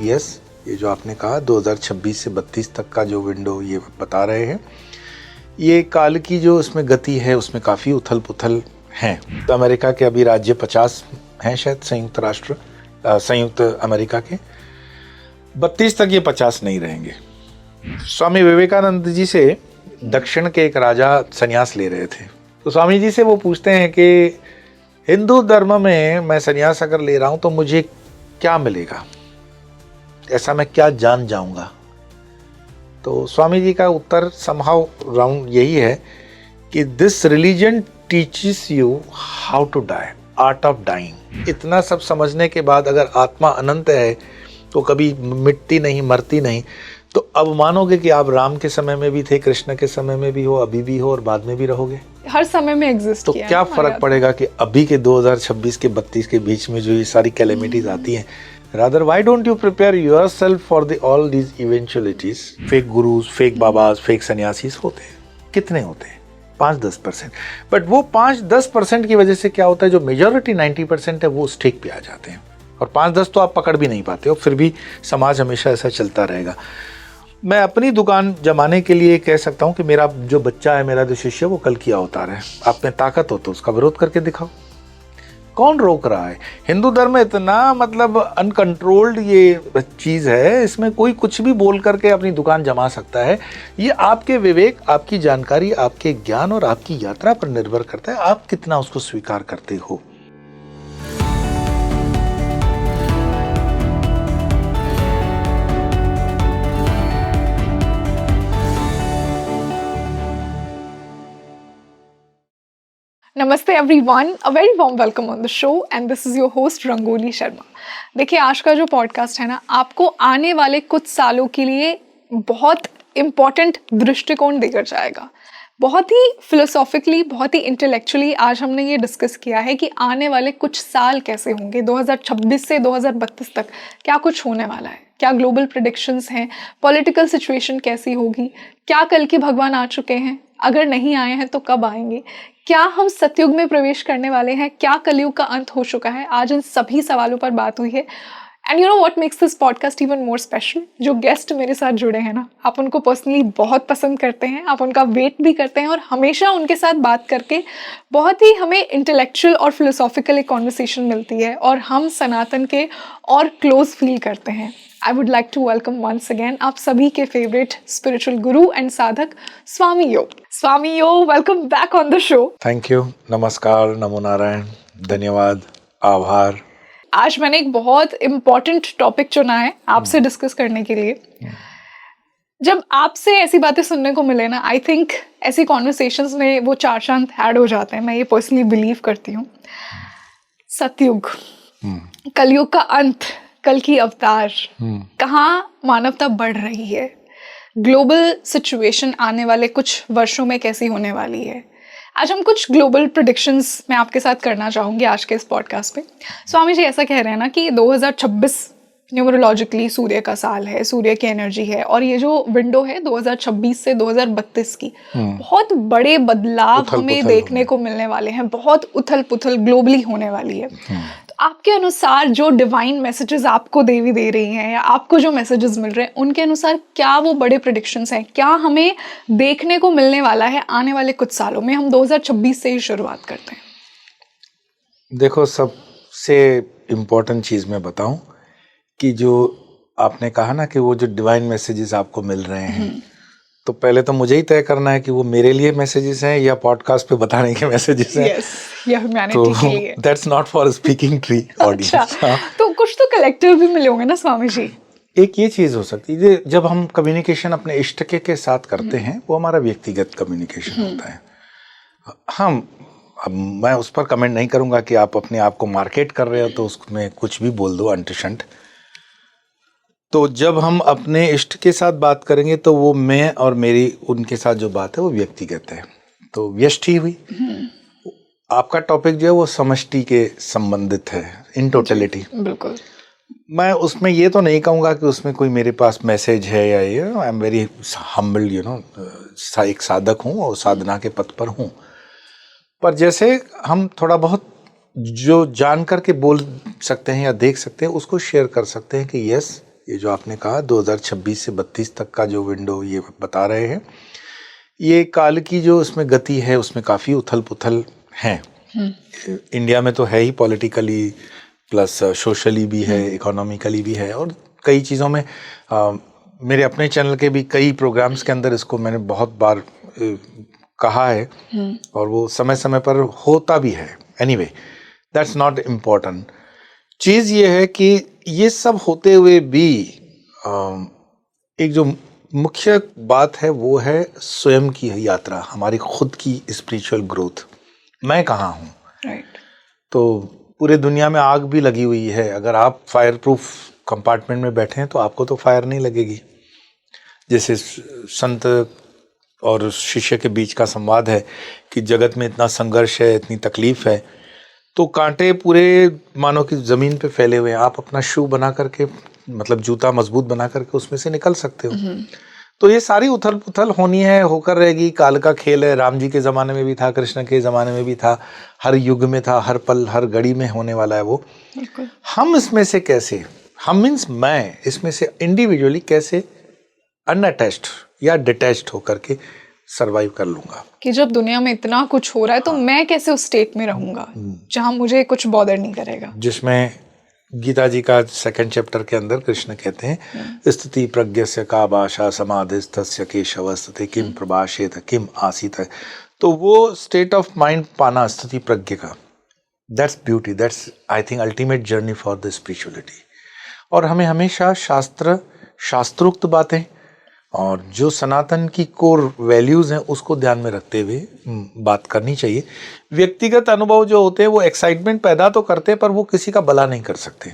Yes, ये जो आपने कहा 2026 से 32 तक का जो विंडो ये बता रहे हैं, ये काल की जो इसमें गति है उसमें काफ़ी उथल पुथल है। तो अमेरिका के अभी राज्य 50 हैं शायद, संयुक्त अमेरिका के 32 तक ये 50 नहीं रहेंगे। स्वामी विवेकानंद जी से दक्षिण के एक राजा संन्यास ले रहे थे, तो स्वामी जी से वो पूछते हैं कि हिंदू धर्म में मैं संन्यास अगर ले रहा हूं तो मुझे क्या मिलेगा, ऐसा मैं क्या जान जाऊंगा। तो स्वामी जी का उत्तर समहाउ राउंड यही है कि this religion teaches you how to die, art of dying. इतना सब समझने के बाद अगर आत्मा अनंत है तो कभी मिटती नहीं, मरती नहीं, तो अब मानोगे कि आप राम के समय में भी थे, कृष्ण के समय में भी हो, अभी भी हो और बाद में भी रहोगे, हर समय में एग्जिस्ट तो किया। क्या फर्क पड़ेगा कि अभी के 2026 के 32 के बीच में जो ये सारी कैलेमिटीज आती हैं। Rather, why don't you prepare yourself for all these eventualities? Fake gurus, fake babas, fake sannyasis होते हैं, कितने होते हैं? 5-10%। बट वो 5-10% की वजह से क्या होता है, जो मेजॉरिटी 90% है वो स्टेक पे आ जाते हैं, और 5-10 तो आप पकड़ भी नहीं पाते हो, फिर भी समाज हमेशा ऐसा चलता रहेगा। मैं अपनी दुकान जमाने के लिए कह सकता हूँ कि मेरा जो बच्चा है, मेरा जो शिष्य, वो कल की अवतार है। आप में ताकत हो तो उसका विरोध करके दिखाओ, कौन रोक रहा है। हिंदू धर्म में इतना मतलब अनकंट्रोल्ड ये चीज़ है, इसमें कोई कुछ भी बोल करके अपनी दुकान जमा सकता है। ये आपके विवेक, आपकी जानकारी, आपके ज्ञान और आपकी यात्रा पर निर्भर करता है, आप कितना उसको स्वीकार करते हो। नमस्ते everyone, a very warm welcome on the show and this is your host Rangoli Sharma. देखिए, आज का जो पॉडकास्ट है ना, आपको आने वाले कुछ सालों के लिए बहुत इम्पॉर्टेंट दृष्टिकोण देकर जाएगा। बहुत ही फिलोसॉफिकली, बहुत ही इंटेलेक्चुअली आज हमने ये डिस्कस किया है कि आने वाले कुछ साल कैसे होंगे। 2026 से 2032 तक क्या कुछ होने वाला है, क्या ग्लोबल प्रेडिक्शंस हैं, पॉलिटिकल सिचुएशन कैसी होगी, क्या कल के भगवान आ चुके हैं, अगर नहीं आए हैं तो कब आएंगे, क्या हम सतयुग में प्रवेश करने वाले हैं, क्या कलयुग का अंत हो चुका है। आज इन सभी सवालों पर बात हुई है। And you know what makes this podcast even more special, जो गेस्ट मेरे साथ जुड़े हैं ना, आप उनको पर्सनली बहुत पसंद करते हैं, आप उनका वेट भी करते हैं, और हमेशा उनके साथ बात करके बहुत ही हमें इंटेलेक्चुअल और फिलोसॉफिकल एक कॉन्वर्सेशन मिलती है, और हम सनातन के और क्लोज फील करते हैं। I would like to welcome once again आप सभी के favourite spiritual guru and sadhak Swami Yo. Swami Yo, welcome back on the show. Thank you, नमस्कार, नमो नारायण, धन्यवाद, आभार। आज मैंने एक बहुत इम्पॉर्टेंट टॉपिक चुना है आपसे डिस्कस करने के लिए। जब आपसे ऐसी बातें सुनने को मिले ना, आई थिंक ऐसी कॉन्वर्सेशंस में वो चार चांद ऐड हो जाते हैं। मैं ये पर्सनली बिलीव करती हूँ। सतयुग, कलयुग का अंत, कल की अवतार, कहाँ मानवता बढ़ रही है, ग्लोबल सिचुएशन आने वाले कुछ वर्षों में कैसी होने वाली है। आज हम कुछ ग्लोबल प्रेडिक्शंस मैं आपके साथ करना चाहूँगी आज के इस पॉडकास्ट पे। स्वामी जी ऐसा कह रहे हैं ना कि 2026 न्यूमरोलॉजिकली सूर्य का साल है, सूर्य की एनर्जी है, और ये जो विंडो है 2026 से 2032 की, बहुत बड़े बदलाव हमें देखने को मिलने वाले हैं, बहुत उथल पुथल ग्लोबली होने वाली है। तो आपके अनुसार जो डिवाइन मैसेजेस आपको देवी दे रही हैं, या आपको जो मैसेजेस मिल रहे हैं, उनके अनुसार क्या वो बड़े प्रेडिक्शंस हैं, क्या हमें देखने को मिलने वाला है आने वाले कुछ सालों में? हम 2026 से ही शुरुआत करते हैं। देखो, सबसे इम्पोर्टेंट चीज़ मैं बताऊं कि जो आपने कहा ना कि वो जो डिवाइन मैसेजेस आपको मिल रहे हैं, तो पहले तो मुझे ही तय करना है कि वो मेरे लिए मैसेजेस हैं या पॉडकास्ट पे बताने के मैसेजेस हैं। Yes, या ह्यूमैनिटी के लिए। That's not for speaking tree audience. तो कुछ तो कलेक्टिव भी मिले होंगे ना स्वामी जी? एक ये चीज़ हो सकती है, जब हम कम्युनिकेशन अपने इष्ट के साथ करते हैं, वो हमारा व्यक्तिगत कम्युनिकेशन होता है। हम अब मैं उस पर कमेंट नहीं करूंगा कि आप अपने आप को मार्केट कर रहे हो तो उसमें कुछ भी बोल दो अंटशंट। तो जब हम अपने इष्ट के साथ बात करेंगे तो वो मैं और मेरी उनके साथ जो बात है वो व्यक्तिगत है, तो व्यष्टि हुई। आपका टॉपिक जो है वो समष्टि के संबंधित है, इन टोटलिटी। बिल्कुल। मैं उसमें ये तो नहीं कहूँगा कि उसमें कोई मेरे पास मैसेज है या ये, आई एम वेरी हम्बल, एक साधक हूँ और साधना के पथ पर हूँ। पर जैसे हम थोड़ा बहुत जो जान करके बोल सकते हैं या देख सकते हैं उसको शेयर कर सकते हैं कि यस, ये जो आपने कहा 2026 से 32 तक का जो विंडो ये बता रहे हैं, ये काल की जो इसमें गति है उसमें काफ़ी उथल पुथल है। इंडिया में तो है ही, पॉलिटिकली प्लस सोशली भी है, इकोनॉमिकली भी है, और कई चीज़ों में मेरे अपने चैनल के भी कई प्रोग्राम्स के अंदर इसको मैंने बहुत बार कहा है, और वो समय समय पर होता भी है। Anyway, that's not important. चीज़ ये है कि ये सब होते हुए भी एक जो मुख्य बात है वो है स्वयं की यात्रा, हमारी खुद की स्पिरिचुअल ग्रोथ। मैं कहाँ हूँ? राइट। तो पूरे दुनिया में आग भी लगी हुई है, अगर आप फायर प्रूफ कंपार्टमेंट में बैठे हैं तो आपको तो फायर नहीं लगेगी। जैसे संत और शिष्य के बीच का संवाद है कि जगत में इतना संघर्ष है, इतनी तकलीफ है, तो कांटे पूरे मानो कि ज़मीन पे फैले हुए हैं, आप अपना शू बना करके, मतलब जूता मजबूत बना करके उसमें से निकल सकते हो। तो ये सारी उथल पुथल होनी है, होकर रहेगी, काल का खेल है। राम जी के ज़माने में भी था, कृष्ण के ज़माने में भी था, हर युग में था, हर पल हर घड़ी में होने वाला है वो। हम इसमें से कैसे, हम मीन्स मैं इसमें से इंडिविजुअली कैसे अनअटैच्ड या डिटैच्ड होकर के सरवाइव कर लूंगा, कि जब दुनिया में इतना कुछ हो रहा है तो मैं कैसे उस स्टेट में रहूंगा जहां मुझे कुछ बॉदर नहीं करेगा। जिसमें गीता जी का 2nd चैप्टर के अंदर कृष्ण कहते हैं, स्थिति प्रज्ञस्य का भाषा समाधिस्थस्य केशवस्ते किम प्रभाषेत किम आसीत। तो वो स्टेट ऑफ माइंड पाना स्थिति प्रज्ञ का, that's beauty, that's I think ultimate journey for the spirituality. और हमें हमेशा शास्त्रोक्त बातें और जो सनातन की कोर वैल्यूज हैं उसको ध्यान में रखते हुए बात करनी चाहिए। व्यक्तिगत अनुभव जो होते हैं वो एक्साइटमेंट पैदा तो करते हैं, पर वो किसी का भला नहीं कर सकते।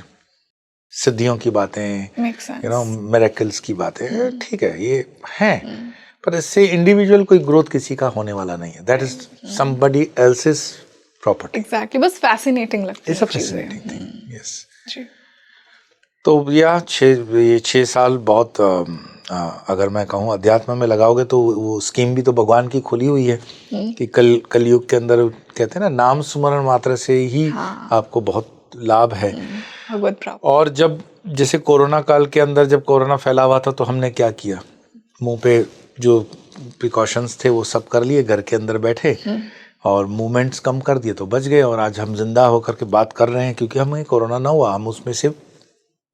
सिद्धियों की बातें, मिरेकल्स की बातें, ठीक है ये हैं, पर इससे इंडिविजुअल कोई ग्रोथ किसी का होने वाला नहीं है। That is somebody else's property. Exactly, बस फैसिनेटिंग लगती है। It's a fascinating thing, yes. तो यह 6 साल बहुत अगर मैं कहूँ अध्यात्म में लगाओगे तो वो स्कीम भी तो भगवान की खुली हुई है कि कलयुग के अंदर कहते हैं ना, नाम सुमरण मात्र से ही आपको बहुत लाभ है, भगवत प्राप्त। और जब जैसे कोरोना काल के अंदर जब कोरोना फैला हुआ था तो हमने क्या किया, मुंह पे जो प्रिकॉशंस थे वो सब कर लिए, घर के अंदर बैठे और मूवमेंट्स कम कर दिए तो बच गए, और आज हम जिंदा होकर के बात कर रहे हैं क्योंकि हमें कोरोना ना हुआ, हम उसमें से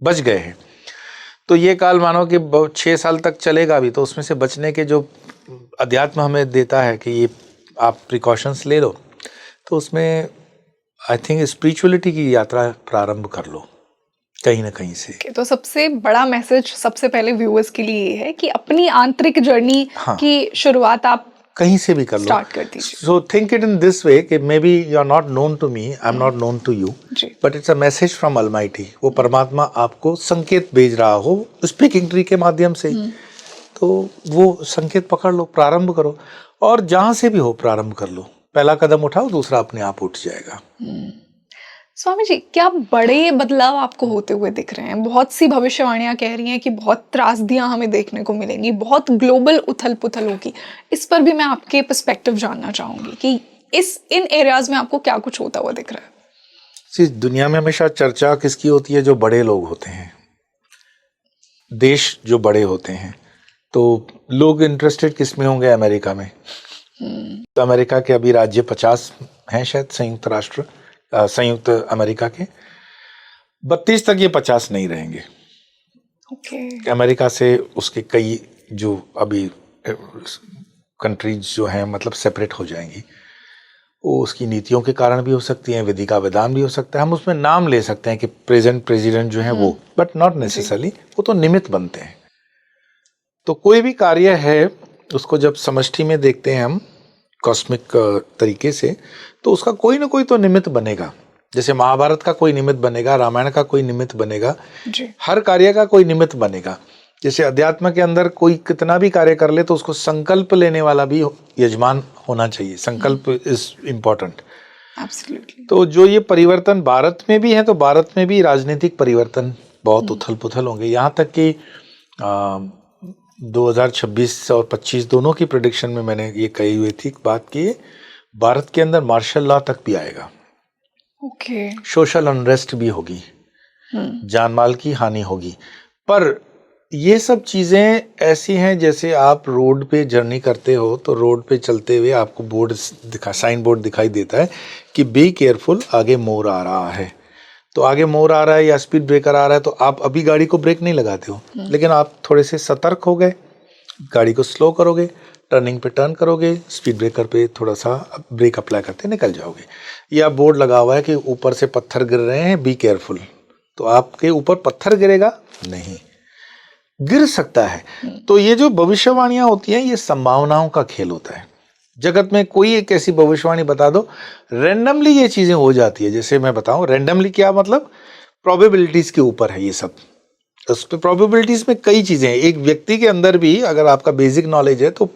बच गए हैं। तो ये काल मानो कि 6 साल तक चलेगा भी, तो उसमें से बचने के जो अध्यात्म हमें देता है कि ये आप प्रिकॉशंस ले लो, तो उसमें आई थिंक स्पिरिचुअलिटी की यात्रा प्रारंभ कर लो कहीं ना कहीं से। तो सबसे बड़ा मैसेज सबसे पहले व्यूअर्स के लिए ये है कि अपनी आंतरिक जर्नी की शुरुआत आप कहीं से भी कर लो, स्टार्ट कर दीजिए। So think it in this way कि maybe you are not known to me, I am not known to you, but it's a message from almighty. वो परमात्मा आपको संकेत भेज रहा हो स्पीकिंग ट्री के माध्यम से, तो वो संकेत पकड़ लो, प्रारंभ करो, और जहां से भी हो प्रारंभ कर लो। पहला कदम उठाओ, दूसरा अपने आप उठ जाएगा। स्वामी जी, क्या बड़े बदलाव आपको होते हुए दिख रहे हैं? बहुत सी भविष्यवाणियां कह रही हैं कि बहुत त्रासदियां हमें देखने को मिलेंगी, बहुत ग्लोबल उथल पुथल होगी। इस पर भी मैं आपके पर्सपेक्टिव जानना चाहूंगी कि इन एरियाज में आपको क्या कुछ होता हुआ दिख रहा है। दुनिया में हमेशा चर्चा किसकी होती है? जो बड़े लोग होते हैं, देश जो बड़े होते हैं, तो लोग इंटरेस्टेड किस में होंगे? अमेरिका में। तो अमेरिका के अभी राज्य 50 हैं शायद, संयुक्त अमेरिका के 32 तक ये 50 नहीं रहेंगे। अमेरिका से उसके कई जो अभी कंट्रीज जो हैं मतलब सेपरेट हो जाएंगी। वो उसकी नीतियों के कारण भी हो सकती हैं, विधि का विधान भी हो सकता है। हम उसमें नाम ले सकते हैं कि प्रेजेंट प्रेसिडेंट जो है वो, बट नॉट नेसेसरली, वो तो निमित्त बनते हैं। तो कोई भी कार्य है उसको जब समष्टि में देखते हैं हम कॉस्मिक तरीके से, तो उसका कोई ना कोई तो निमित्त बनेगा। जैसे महाभारत का कोई निमित्त बनेगा, रामायण का कोई निमित्त बनेगा, हर कार्य का कोई निमित्त बनेगा। जैसे अध्यात्म के अंदर कोई कितना भी कार्य कर ले तो उसको संकल्प लेने वाला भी यजमान होना चाहिए। संकल्प इज इम्पोर्टेंट। एब्सोल्युटली। तो जो ये परिवर्तन भारत में भी है, तो भारत में भी राजनीतिक परिवर्तन बहुत उथल पुथल होंगे। यहाँ तक कि 2026 और 25 दोनों की प्रेडिक्शन में मैंने ये कही हुई थी बात की, भारत के अंदर मार्शल लॉ तक भी आएगा। सोशल अनरेस्ट भी होगी, जानमाल की हानि होगी, पर ये सब चीज़ें ऐसी हैं जैसे आप रोड पे जर्नी करते हो तो रोड पे चलते हुए आपको साइन बोर्ड दिखाई देता है कि बी केयरफुल, आगे मोर आ रहा है। तो आगे मोर आ रहा है या स्पीड ब्रेकर आ रहा है तो आप अभी गाड़ी को ब्रेक नहीं लगाते हो, लेकिन आप थोड़े से सतर्क हो गए, गाड़ी को स्लो करोगे, टर्निंग पे टर्न करोगे, स्पीड ब्रेकर पे थोड़ा सा ब्रेक अप्लाई करते निकल जाओगे। या बोर्ड लगा हुआ है कि ऊपर से पत्थर गिर रहे हैं, बी केयरफुल, तो आपके ऊपर पत्थर गिरेगा नहीं, गिर सकता है। तो ये जो भविष्यवाणियां होती हैं ये संभावनाओं का खेल होता है। जगत में कोई एक ऐसी भविष्यवाणी बता दो, रैंडमली ये चीजें हो जाती है। जैसे मैं बताऊं रैंडमली क्या मतलब, प्रोबेबिलिटीज के ऊपर है ये सब। उस पे प्रोबेबिलिटीज में कई चीजें हैं। एक व्यक्ति के अंदर भी अगर आपका बेसिक नॉलेज है तो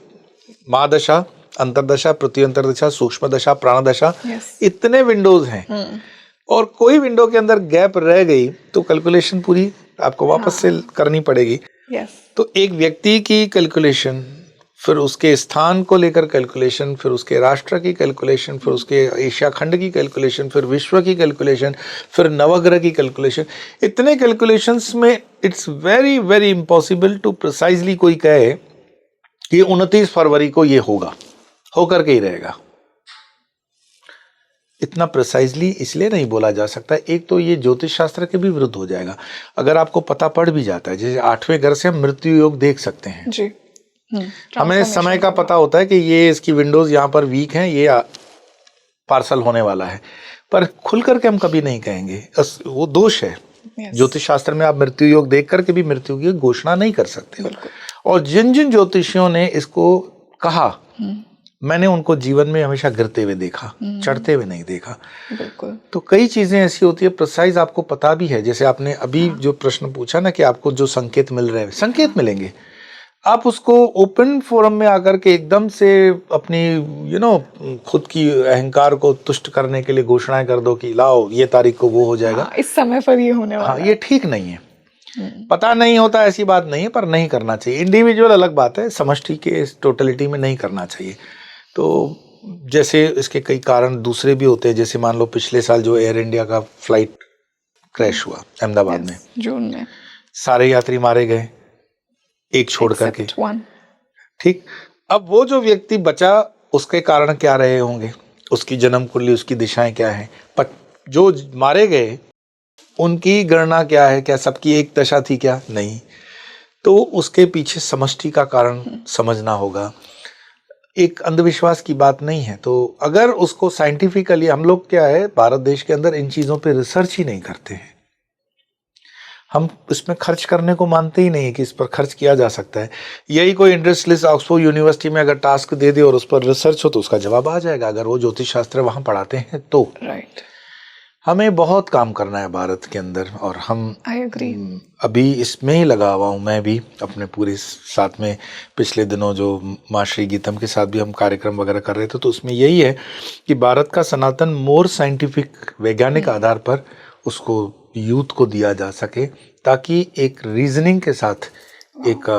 महादशा, अंतरदशा, प्रत्यंतरदशा, सूक्ष्म दशा, प्राणदशा, इतने विंडोज हैं और कोई विंडो के अंदर गैप रह गई तो कैलकुलेशन पूरी आपको वापस से करनी पड़ेगी। तो एक व्यक्ति की कैलकुलेशन, फिर उसके स्थान को लेकर कैलकुलेशन, फिर उसके राष्ट्र की कैलकुलेशन, फिर उसके एशिया खंड की कैलकुलेशन, फिर विश्व की कैलकुलेशन, फिर नवग्रह की कैलकुलेशन, इतने कैलकुलेशंस में it's very very impossible to precisely कोई कहे कि 29 फरवरी को ये होगा, होकर के ही रहेगा। इतना प्रिसाइजली इसलिए नहीं बोला जा सकता, एक तो ये ज्योतिष शास्त्र के भी विरुद्ध हो जाएगा। अगर आपको पता पड़ भी जाता है, जैसे 8वें घर से हम मृत्यु योग देख सकते हैं जी। हमें समय का पता होता है कि ये इसकी विंडोज यहाँ पर वीक हैं, ये पार्सल होने वाला है, पर खुल करके हम कभी नहीं कहेंगे, वो दोष है। ज्योतिष शास्त्र में आप मृत्यु योग देख करके भी मृत्यु की घोषणा नहीं कर सकते। और जिन जिन ज्योतिषियों ने इसको कहा, मैंने उनको जीवन में हमेशा गिरते हुए देखा, चढ़ते हुए नहीं देखा। बिल्कुल। तो कई चीजें ऐसी होती है, प्रिसाइज आपको पता भी है। जैसे आपने अभी जो प्रश्न पूछा ना कि आपको जो संकेत मिल रहे हैं, संकेत मिलेंगे, आप उसको ओपन फोरम में आकर के एकदम से अपनी खुद की अहंकार को तुष्ट करने के लिए घोषणाएं कर दो कि लाओ ये तारीख को वो हो जाएगा, इस समय पर ये होने वाला है। ये ठीक नहीं है। पता नहीं होता ऐसी बात नहीं है, पर नहीं करना चाहिए। इंडिविजुअल अलग बात है, समष्टि के टोटलिटी में नहीं करना चाहिए। तो जैसे इसके कई कारण दूसरे भी होते हैं, जैसे मान लो पिछले साल जो एयर इंडिया का फ्लाइट क्रैश हुआ अहमदाबाद में, जून में, सारे यात्री मारे गए, एक छोड़ करके, ठीक। अब वो जो व्यक्ति बचा उसके कारण क्या रहे होंगे, उसकी जन्म कुंडली, उसकी दिशाएं क्या है, पर जो मारे गए उनकी गणना क्या है, क्या सबकी एक दशा थी क्या, नहीं। तो उसके पीछे समष्टि का कारण समझना होगा। एक अंधविश्वास की बात नहीं है। तो अगर उसको साइंटिफिकली, हम लोग क्या है भारत देश के अंदर इन चीजों पे रिसर्च ही नहीं करते हैं, हम इसमें खर्च करने को मानते ही नहीं है कि इस पर खर्च किया जा सकता है। यही कोई इंडस्ट्रियलिस्ट ऑक्सफोर्ड यूनिवर्सिटी में अगर टास्क दे दे और उस पर रिसर्च हो तो उसका जवाब आ जाएगा, अगर वो ज्योतिष शास्त्र वहां पढ़ाते हैं तो। राइट। हमें बहुत काम करना है भारत के अंदर, और हम अभी इसमें ही लगा हुआ हूँ मैं भी अपने पूरे साथ में। पिछले दिनों जो माँ श्री गीतम के साथ भी हम कार्यक्रम वगैरह कर रहे थे, तो उसमें यही है कि भारत का सनातन मोर साइंटिफिक, वैज्ञानिक आधार पर उसको यूथ को दिया जा सके, ताकि एक रीजनिंग के साथ, एक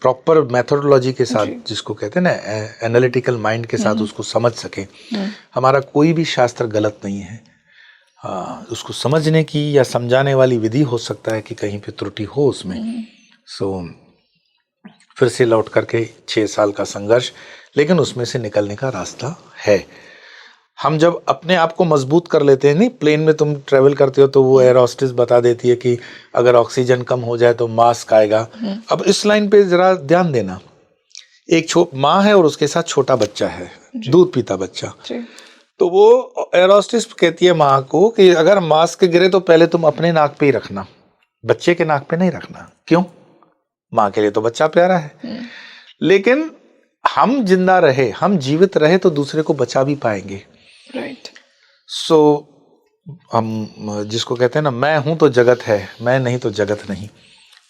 प्रॉपर मेथोडोलॉजी के साथ, जिसको कहते हैं ना एनालिटिकल माइंड के साथ उसको समझ सके। हमारा कोई भी शास्त्र गलत नहीं है, उसको समझने की या समझाने वाली विधि हो सकता है कि कहीं पे त्रुटि हो उसमें। सो फिर से लौट करके 6 साल का संघर्ष, लेकिन उसमें से निकलने का रास्ता है। हम जब अपने आप को मजबूत कर लेते हैं, नहीं, प्लेन में तुम ट्रेवल करते हो तो वो एयर होस्टेस बता देती है कि अगर ऑक्सीजन कम हो जाए तो मास्क आएगा। अब इस लाइन पे जरा ध्यान देना, एक माँ है और उसके साथ छोटा बच्चा है, दूध पीता बच्चा, तो वो एयर होस्टेस कहती है माँ को कि अगर मास्क गिरे तो पहले तुम अपने नाक पे ही रखना, बच्चे के नाक पे नहीं रखना। क्यों? माँ के लिए तो बच्चा प्यारा है। लेकिन हम जिंदा रहे, हम जीवित रहे तो दूसरे को बचा भी पाएंगे। राइट। सो हम जिसको कहते हैं ना, मैं हूं तो जगत है, मैं नहीं तो जगत नहीं।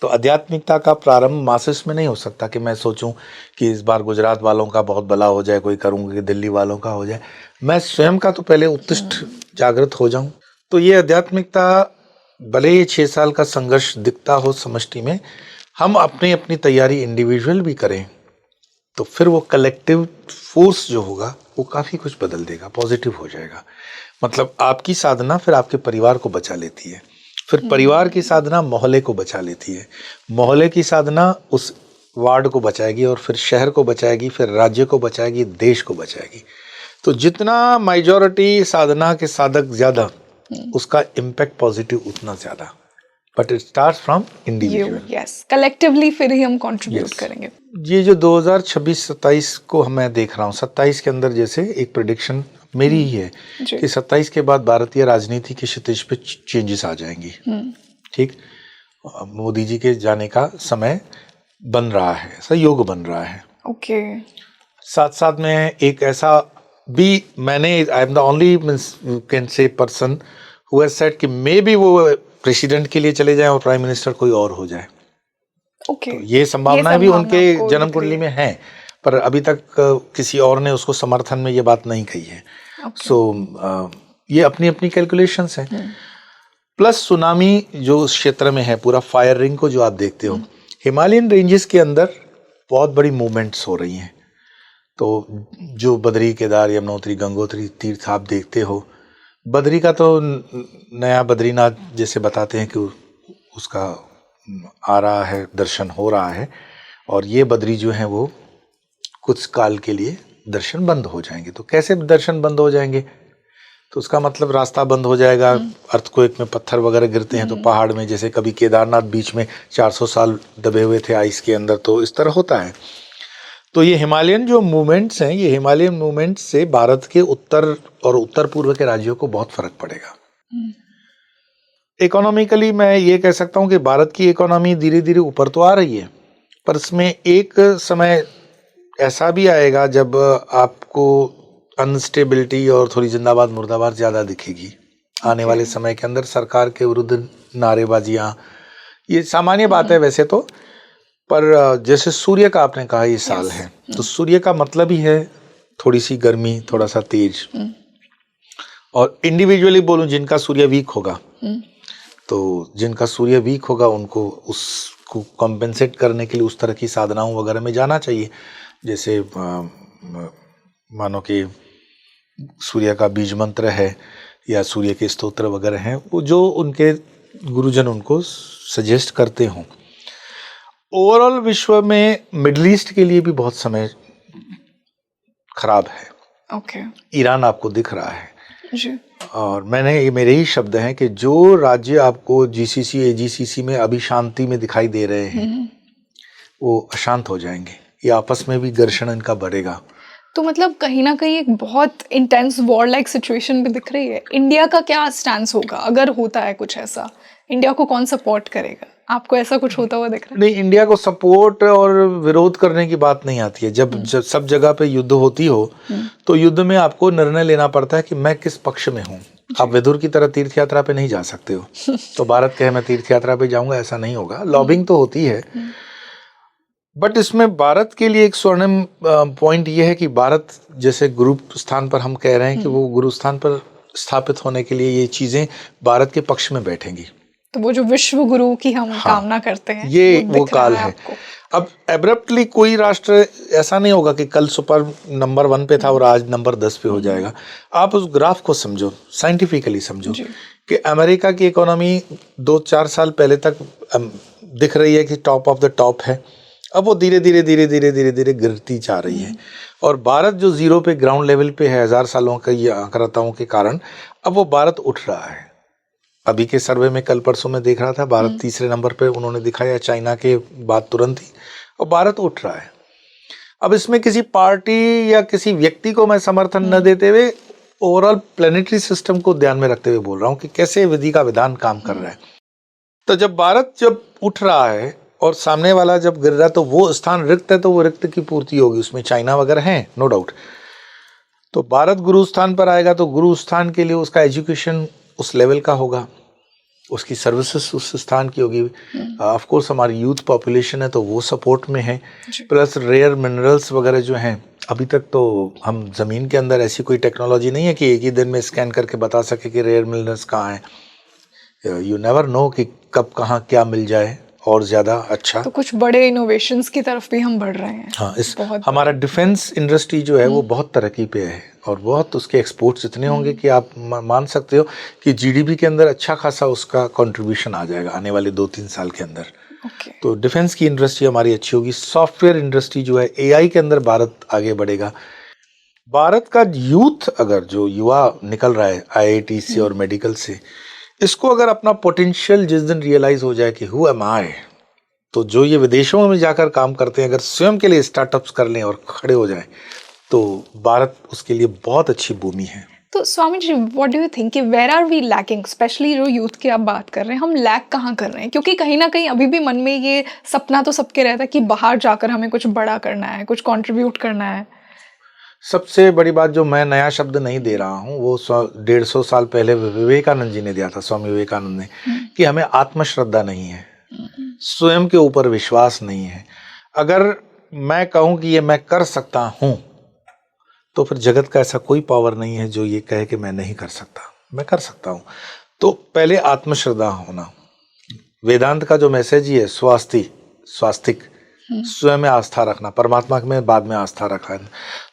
तो आध्यात्मिकता का प्रारंभ मासेस में नहीं हो सकता कि मैं सोचूं कि इस बार गुजरात वालों का बहुत भला हो जाए, कोई करूंगा कि दिल्ली वालों का हो जाए। मैं स्वयं का तो पहले उत्तिष्ठ जागृत हो जाऊं। तो ये आध्यात्मिकता, भले ही 6 साल का संघर्ष दिखता हो समष्टि में, हम अपनी अपनी तैयारी इंडिविजुअल भी करें तो फिर वो कलेक्टिव फोर्स जो होगा वो काफ़ी कुछ बदल देगा, पॉजिटिव हो जाएगा। मतलब आपकी साधना फिर आपके परिवार को बचा लेती है, फिर परिवार की साधना मोहल्ले को बचा लेती है, मोहल्ले की साधना उस वार्ड को बचाएगी, और फिर शहर को बचाएगी, फिर राज्य को बचाएगी, देश को बचाएगी। तो जितना मेजॉरिटी साधना के साधक ज्यादा, उसका इम्पैक्ट पॉजिटिव उतना ज्यादा। But it starts from individual. Yes, collectively फिर ही हम कंट्रीब्यूट करेंगे। ये जो 2026-27 को मैं देख रहा हूँ, 27 के अंदर जैसे एक प्रेडिक्शन मेरी ही है कि 27 के बाद भारतीय राजनीति की क्षितिज पे चेंजेस आ जाएंगी। ठीक, मोदी जी के जाने का समय बन रहा है, ऐसा योग बन रहा है। ओके। साथ साथ में एक ऐसा भी मैंने, I am the only can say person who has said कि मे बी वो प्रेसिडेंट के लिए चले जाएं और प्राइम मिनिस्टर कोई और हो जाए। ओके। तो ये संभावनाएं भी उनके जन्म कुंडली में हैं, पर अभी तक किसी और ने उसको समर्थन में ये बात नहीं कही है। सो ये अपनी अपनी कैलकुलेशंस हैं। प्लस सुनामी जो उस क्षेत्र में है, पूरा फायर रिंग को जो आप देखते हो, हिमालयन रेंजेस के अंदर बहुत बड़ी मूवमेंट्स हो रही हैं। तो जो बद्री, केदार, यमुनोत्री, गंगोत्री तीर्थ आप देखते हो, बद्री का तो नया बद्रीनाथ जैसे बताते हैं कि उसका आ रहा है, दर्शन हो रहा है, और ये बद्री जो है वो कुछ काल के लिए दर्शन बंद हो जाएंगे। तो कैसे दर्शन बंद हो जाएंगे? तो उसका मतलब रास्ता बंद हो जाएगा, अर्थक्वेक में पत्थर वगैरह गिरते हैं तो पहाड़ में, जैसे कभी केदारनाथ बीच में 400 साल दबे हुए थे आइस के अंदर, तो इस तरह होता है। तो ये हिमालयन जो मूवमेंट्स हैं, ये हिमालयन मूवमेंट्स से भारत के उत्तर और उत्तर पूर्व के राज्यों को बहुत फर्क पड़ेगा। इकोनॉमिकली मैं ये कह सकता हूँ कि भारत की इकोनॉमी धीरे धीरे ऊपर तो आ रही है, पर इसमें एक समय ऐसा भी आएगा जब आपको अनस्टेबिलिटी और थोड़ी जिंदाबाद मुर्दाबाद ज्यादा दिखेगी। आने वाले समय के अंदर सरकार के विरुद्ध नारेबाजियां, ये सामान्य बात है वैसे तो, पर जैसे सूर्य का आपने कहा ये साल है, तो सूर्य का मतलब ही है थोड़ी सी गर्मी, थोड़ा सा तेज। और इंडिविजुअली बोलूं, जिनका सूर्य वीक होगा, तो जिनका सूर्य वीक होगा उनको उसको कॉम्पेंसेट करने के लिए उस तरह की साधनाओं वगैरह में जाना चाहिए। जैसे मानो कि सूर्य का बीज मंत्र है या सूर्य के स्तोत्र वगैरह हैं, वो जो उनके गुरुजन उनको सजेस्ट करते हों। ओवरऑल विश्व में मिडिल ईस्ट के लिए भी बहुत समय खराब है। ओके। ईरान आपको दिख रहा है जी। और मेरे ही शब्द हैं कि जो राज्य आपको जीसीसी एजीसीसी में अभी शांति में दिखाई दे रहे हैं, वो अशांत हो जाएंगे, ये आपस में भी घर्षण इनका बढ़ेगा। तो मतलब कहीं ना कहीं एक बहुत इंटेंस वॉर लाइक सिचुएशन भी दिख रही है। इंडिया का क्या स्टैंड होगा अगर होता है कुछ ऐसा? इंडिया को कौन सपोर्ट करेगा? आपको ऐसा कुछ होता हुआ दिख रहा है? नहीं, इंडिया को सपोर्ट और विरोध करने की बात नहीं आती है। जब सब जगह पे युद्ध होती हो, तो युद्ध में आपको निर्णय लेना पड़ता है कि मैं किस पक्ष में हूँ। आप विदुर की तरह तीर्थ यात्रा पे नहीं जा सकते हो तो भारत कहे मैं तीर्थ यात्रा पे जाऊंगा, ऐसा नहीं होगा। लॉबिंग तो होती है, बट इसमें भारत के लिए एक स्वर्णिम पॉइंट ये है कि भारत जैसे गुरु स्थान पर हम कह रहे हैं कि वो गुरु स्थान पर स्थापित होने के लिए ये चीजें भारत के पक्ष में बैठेंगी। तो वो जो विश्व गुरु की हम कामना करते हैं, ये वो काल है। अब एब्रप्टली कोई राष्ट्र ऐसा नहीं होगा कि कल सुपर नंबर 1 पे था और आज नंबर 10 पे हो जाएगा। आप उस ग्राफ को समझो, साइंटिफिकली समझो कि अमेरिका की इकोनॉमी 2-4 साल पहले तक दिख रही है कि टॉप ऑफ द टॉप है, अब वो धीरे धीरे गिरती जा रही है। और भारत जो जीरो पे ग्राउंड लेवल पे है 1000 सालों का ये आंकड़ाओं के कारण, अब वो भारत उठ रहा है। अभी के सर्वे में कल परसों में देख रहा था, भारत तीसरे नंबर पे उन्होंने दिखाया, चाइना के बाद तुरंत ही, और भारत उठ रहा है। अब इसमें किसी पार्टी या किसी व्यक्ति को मैं समर्थन न देते हुए ओवरऑल प्लेनेटरी सिस्टम को ध्यान में रखते हुए बोल रहा हूँ कि कैसे विधि का विधान काम कर रहा है। तो जब भारत जब उठ रहा है और सामने वाला जब गिर रहा है, तो वो स्थान रिक्त है, तो वो रिक्त की पूर्ति होगी। उसमें चाइना वगैरह है, नो डाउट। तो भारत गुरु स्थान पर आएगा तो गुरु स्थान के लिए उसका एजुकेशन उस लेवल का होगा, उसकी सर्विसेज उस स्थान की होगी। ऑफ कोर्स हमारी यूथ पॉपुलेशन है तो वो सपोर्ट में है, प्लस रेयर मिनरल्स वगैरह जो हैं, अभी तक तो हम जमीन के अंदर ऐसी कोई टेक्नोलॉजी नहीं है कि एक ही दिन में स्कैन करके बता सके कि रेयर मिनरल्स कहाँ हैं। यू नेवर नो कि कब कहाँ क्या मिल जाए, और ज़्यादा अच्छा। तो कुछ बड़े इनोवेशंस की तरफ भी हम बढ़ रहे हैं। हाँ, हमारा डिफेंस इंडस्ट्री जो है वो बहुत तरक्की पे है और बहुत उसके एक्सपोर्ट्स इतने होंगे कि आप मान सकते हो कि जीडीपी के अंदर अच्छा खासा उसका कंट्रीब्यूशन आ जाएगा आने वाले 2-3 साल के अंदर। तो डिफेंस की इंडस्ट्री हमारी अच्छी होगी। सॉफ्टवेयर इंडस्ट्री जो है, एआई के अंदर भारत आगे बढ़ेगा। भारत का यूथ, अगर जो युवा निकल रहा है आईआईटी से और मेडिकल से, इसको अगर अपना पोटेंशियल जिस दिन रियलाइज हो जाए कि हु एम आई, तो जो ये विदेशों में जाकर काम करते हैं अगर स्वयं के लिए स्टार्टअप्स कर लें और खड़े हो जाएं, तो भारत उसके लिए बहुत अच्छी भूमि है। तो Swami ji, what do you think कि where are we lacking, specially जो यूथ की आप बात कर रहे हैं, हम लैक कहाँ कर रहे हैं? क्योंकि कहीं ना कहीं अभी भी मन में ये सपना तो सबके रहता है कि बाहर जाकर हमें कुछ बड़ा करना है, कुछ कंट्रीब्यूट करना है। सबसे बड़ी बात, जो मैं नया शब्द नहीं दे रहा हूँ, वो 150 साल पहले विवेकानंद जी ने दिया था, स्वामी विवेकानंद ने, कि हमें आत्मश्रद्धा नहीं है, स्वयं के ऊपर विश्वास नहीं है। अगर मैं कहूँ कि ये मैं कर सकता हूँ, तो फिर जगत का ऐसा कोई पावर नहीं है जो ये कहे कि मैं नहीं कर सकता, मैं कर सकता हूँ। तो पहले आत्मश्रद्धा होना। वेदांत का जो मैसेज ही है, स्वास्तिक, स्वयं में आस्था रखना, परमात्मा में बाद में आस्था रखा है।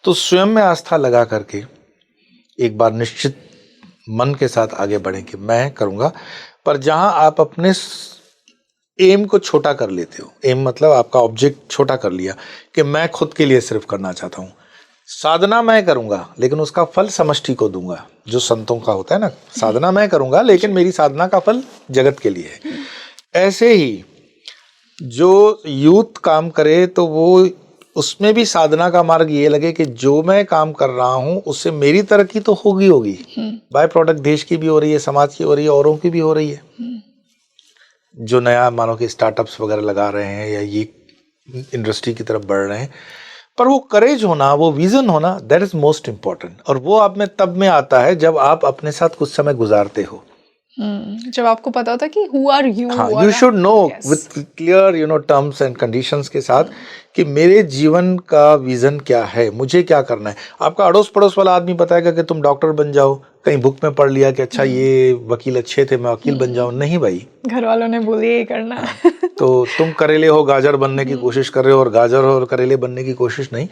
तो स्वयं में आस्था लगा करके एक बार निश्चित मन के साथ आगे बढ़ें कि मैं करूँगा। पर जहाँ आप अपने एम को छोटा कर लेते हो, एम मतलब आपका ऑब्जेक्ट छोटा कर लिया कि मैं खुद के लिए सिर्फ करना चाहता हूँ, साधना मैं करूँगा लेकिन उसका फल समष्टि को दूंगा, जो संतों का होता है ना, साधना मैं करूँगा लेकिन मेरी साधना का फल जगत के लिए है। ऐसे ही जो यूथ काम करे तो वो उसमें भी साधना का मार्ग ये लगे कि जो मैं काम कर रहा हूँ उससे मेरी तरक्की तो होगी, बाय प्रोडक्ट देश की भी हो रही है, समाज की हो रही है, औरों की भी हो रही है। जो नया मानो कि स्टार्टअप्स वगैरह लगा रहे हैं या ये इंडस्ट्री की तरफ बढ़ रहे हैं, पर वो करेज होना, वो विजन होना, दैट इज मोस्ट इम्पोर्टेंट। और वो आप में तब में आता है जब आप अपने साथ कुछ समय गुजारते हो, जब आपको पता होता है कि हु आर यू। हाँ, you should know with clear terms and conditions के साथ कि मेरे जीवन का विजन क्या है, मुझे क्या करना है। आपका अड़ोस पड़ोस वाला आदमी बताएगा कि तुम डॉक्टर बन जाओ, कहीं बुक में पढ़ लिया कि अच्छा ये वकील अच्छे थे, मैं वकील बन जाऊं। नहीं भाई, घर वालों ने बोले ये करना है। तो तुम करेले हो गाजर बनने की कोशिश कर रहे हो और गाजर हो और करेले बनने की कोशिश नहीं।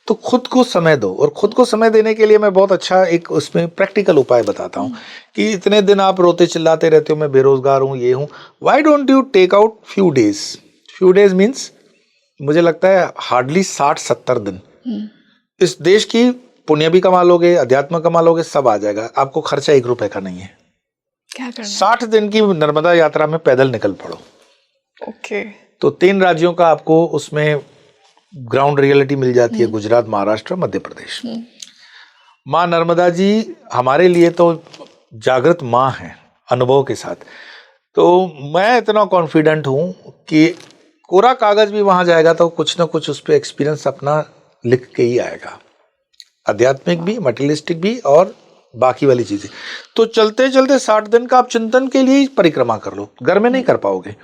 तो खुद को समय दो, और खुद को समय देने के लिए मैं बहुत अच्छा एक उसमें प्रैक्टिकल उपाय बताता हूँ कि इतने दिन आप रोते चिल्लाते रहते हो मैं बेरोजगार हूँ, ये हूँ, why don't you take out few days means मुझे लगता है हार्डली 60-70 दिन। इस देश की पुण्य भी कमा लोगे, अध्यात्म कमा लोगे, सब आ जाएगा। आपको खर्चा 1 रुपए का नहीं है। क्या करना? 60 दिन की नर्मदा यात्रा में पैदल निकल पड़ो। ओके। तो 3 राज्यों का आपको उसमें ग्राउंड रियलिटी मिल जाती है, गुजरात, महाराष्ट्र, मध्य प्रदेश। माँ नर्मदा जी हमारे लिए तो जागृत माँ है अनुभव के साथ। तो मैं इतना कॉन्फिडेंट हूँ कि कोरा कागज भी वहां जाएगा तो कुछ ना कुछ उस पर एक्सपीरियंस अपना लिख के ही आएगा, आध्यात्मिक भी, मटेरियलिस्टिक भी और बाकी वाली चीजें। तो चलते चलते 60 दिन का आप चिंतन के लिए परिक्रमा कर लो, घर में नहीं कर पाओगे।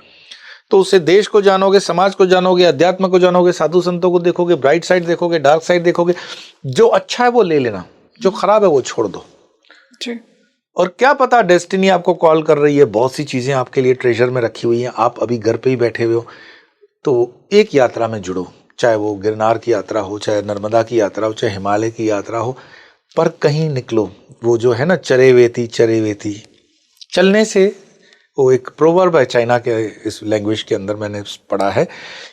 तो उससे देश को जानोगे, समाज को जानोगे, अध्यात्म को जानोगे, साधु संतों को देखोगे, ब्राइट साइड देखोगे, डार्क साइड देखोगे। जो अच्छा है वो ले लेना, जो खराब है वो छोड़ दो। जी। और क्या पता डेस्टिनी आपको कॉल कर रही है, बहुत सी चीजें आपके लिए ट्रेजर में रखी हुई हैं, आप अभी घर पे ही बैठे हुए हो। तो एक यात्रा में जुड़ो, चाहे वो गिरनार की यात्रा हो, चाहे नर्मदा की यात्रा हो, चाहे हिमालय की यात्रा हो, पर कहीं निकलो। वो जो है ना, चरे वेती चलने से, वो एक प्रोवर्ब है चाइना के इस लैंग्वेज के अंदर मैंने पढ़ा है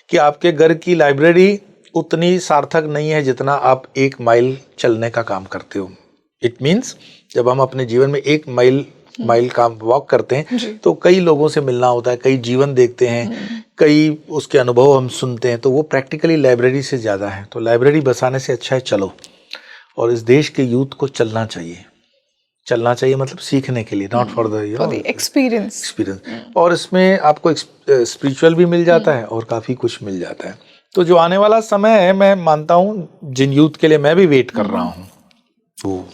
कि आपके घर की लाइब्रेरी उतनी सार्थक नहीं है जितना आप 1 माइल चलने का काम करते हो। इट मीन्स जब हम अपने जीवन में 1 माइल का वॉक करते हैं तो कई लोगों से मिलना होता है, कई जीवन देखते हैं, कई उसके अनुभव हम सुनते हैं, तो वो प्रैक्टिकली लाइब्रेरी से ज़्यादा है। तो लाइब्रेरी बसाने से अच्छा है चलो। और इस देश के यूथ को चलना चाहिए मतलब सीखने के लिए, नॉट फॉर द एक्सपीरियंस। और इसमें आपको स्पिरिचुअल भी मिल जाता है और काफ़ी कुछ मिल जाता है। तो जो आने वाला समय है, मैं मानता हूँ जिन यूथ के लिए मैं भी वेट कर रहा हूँ, वो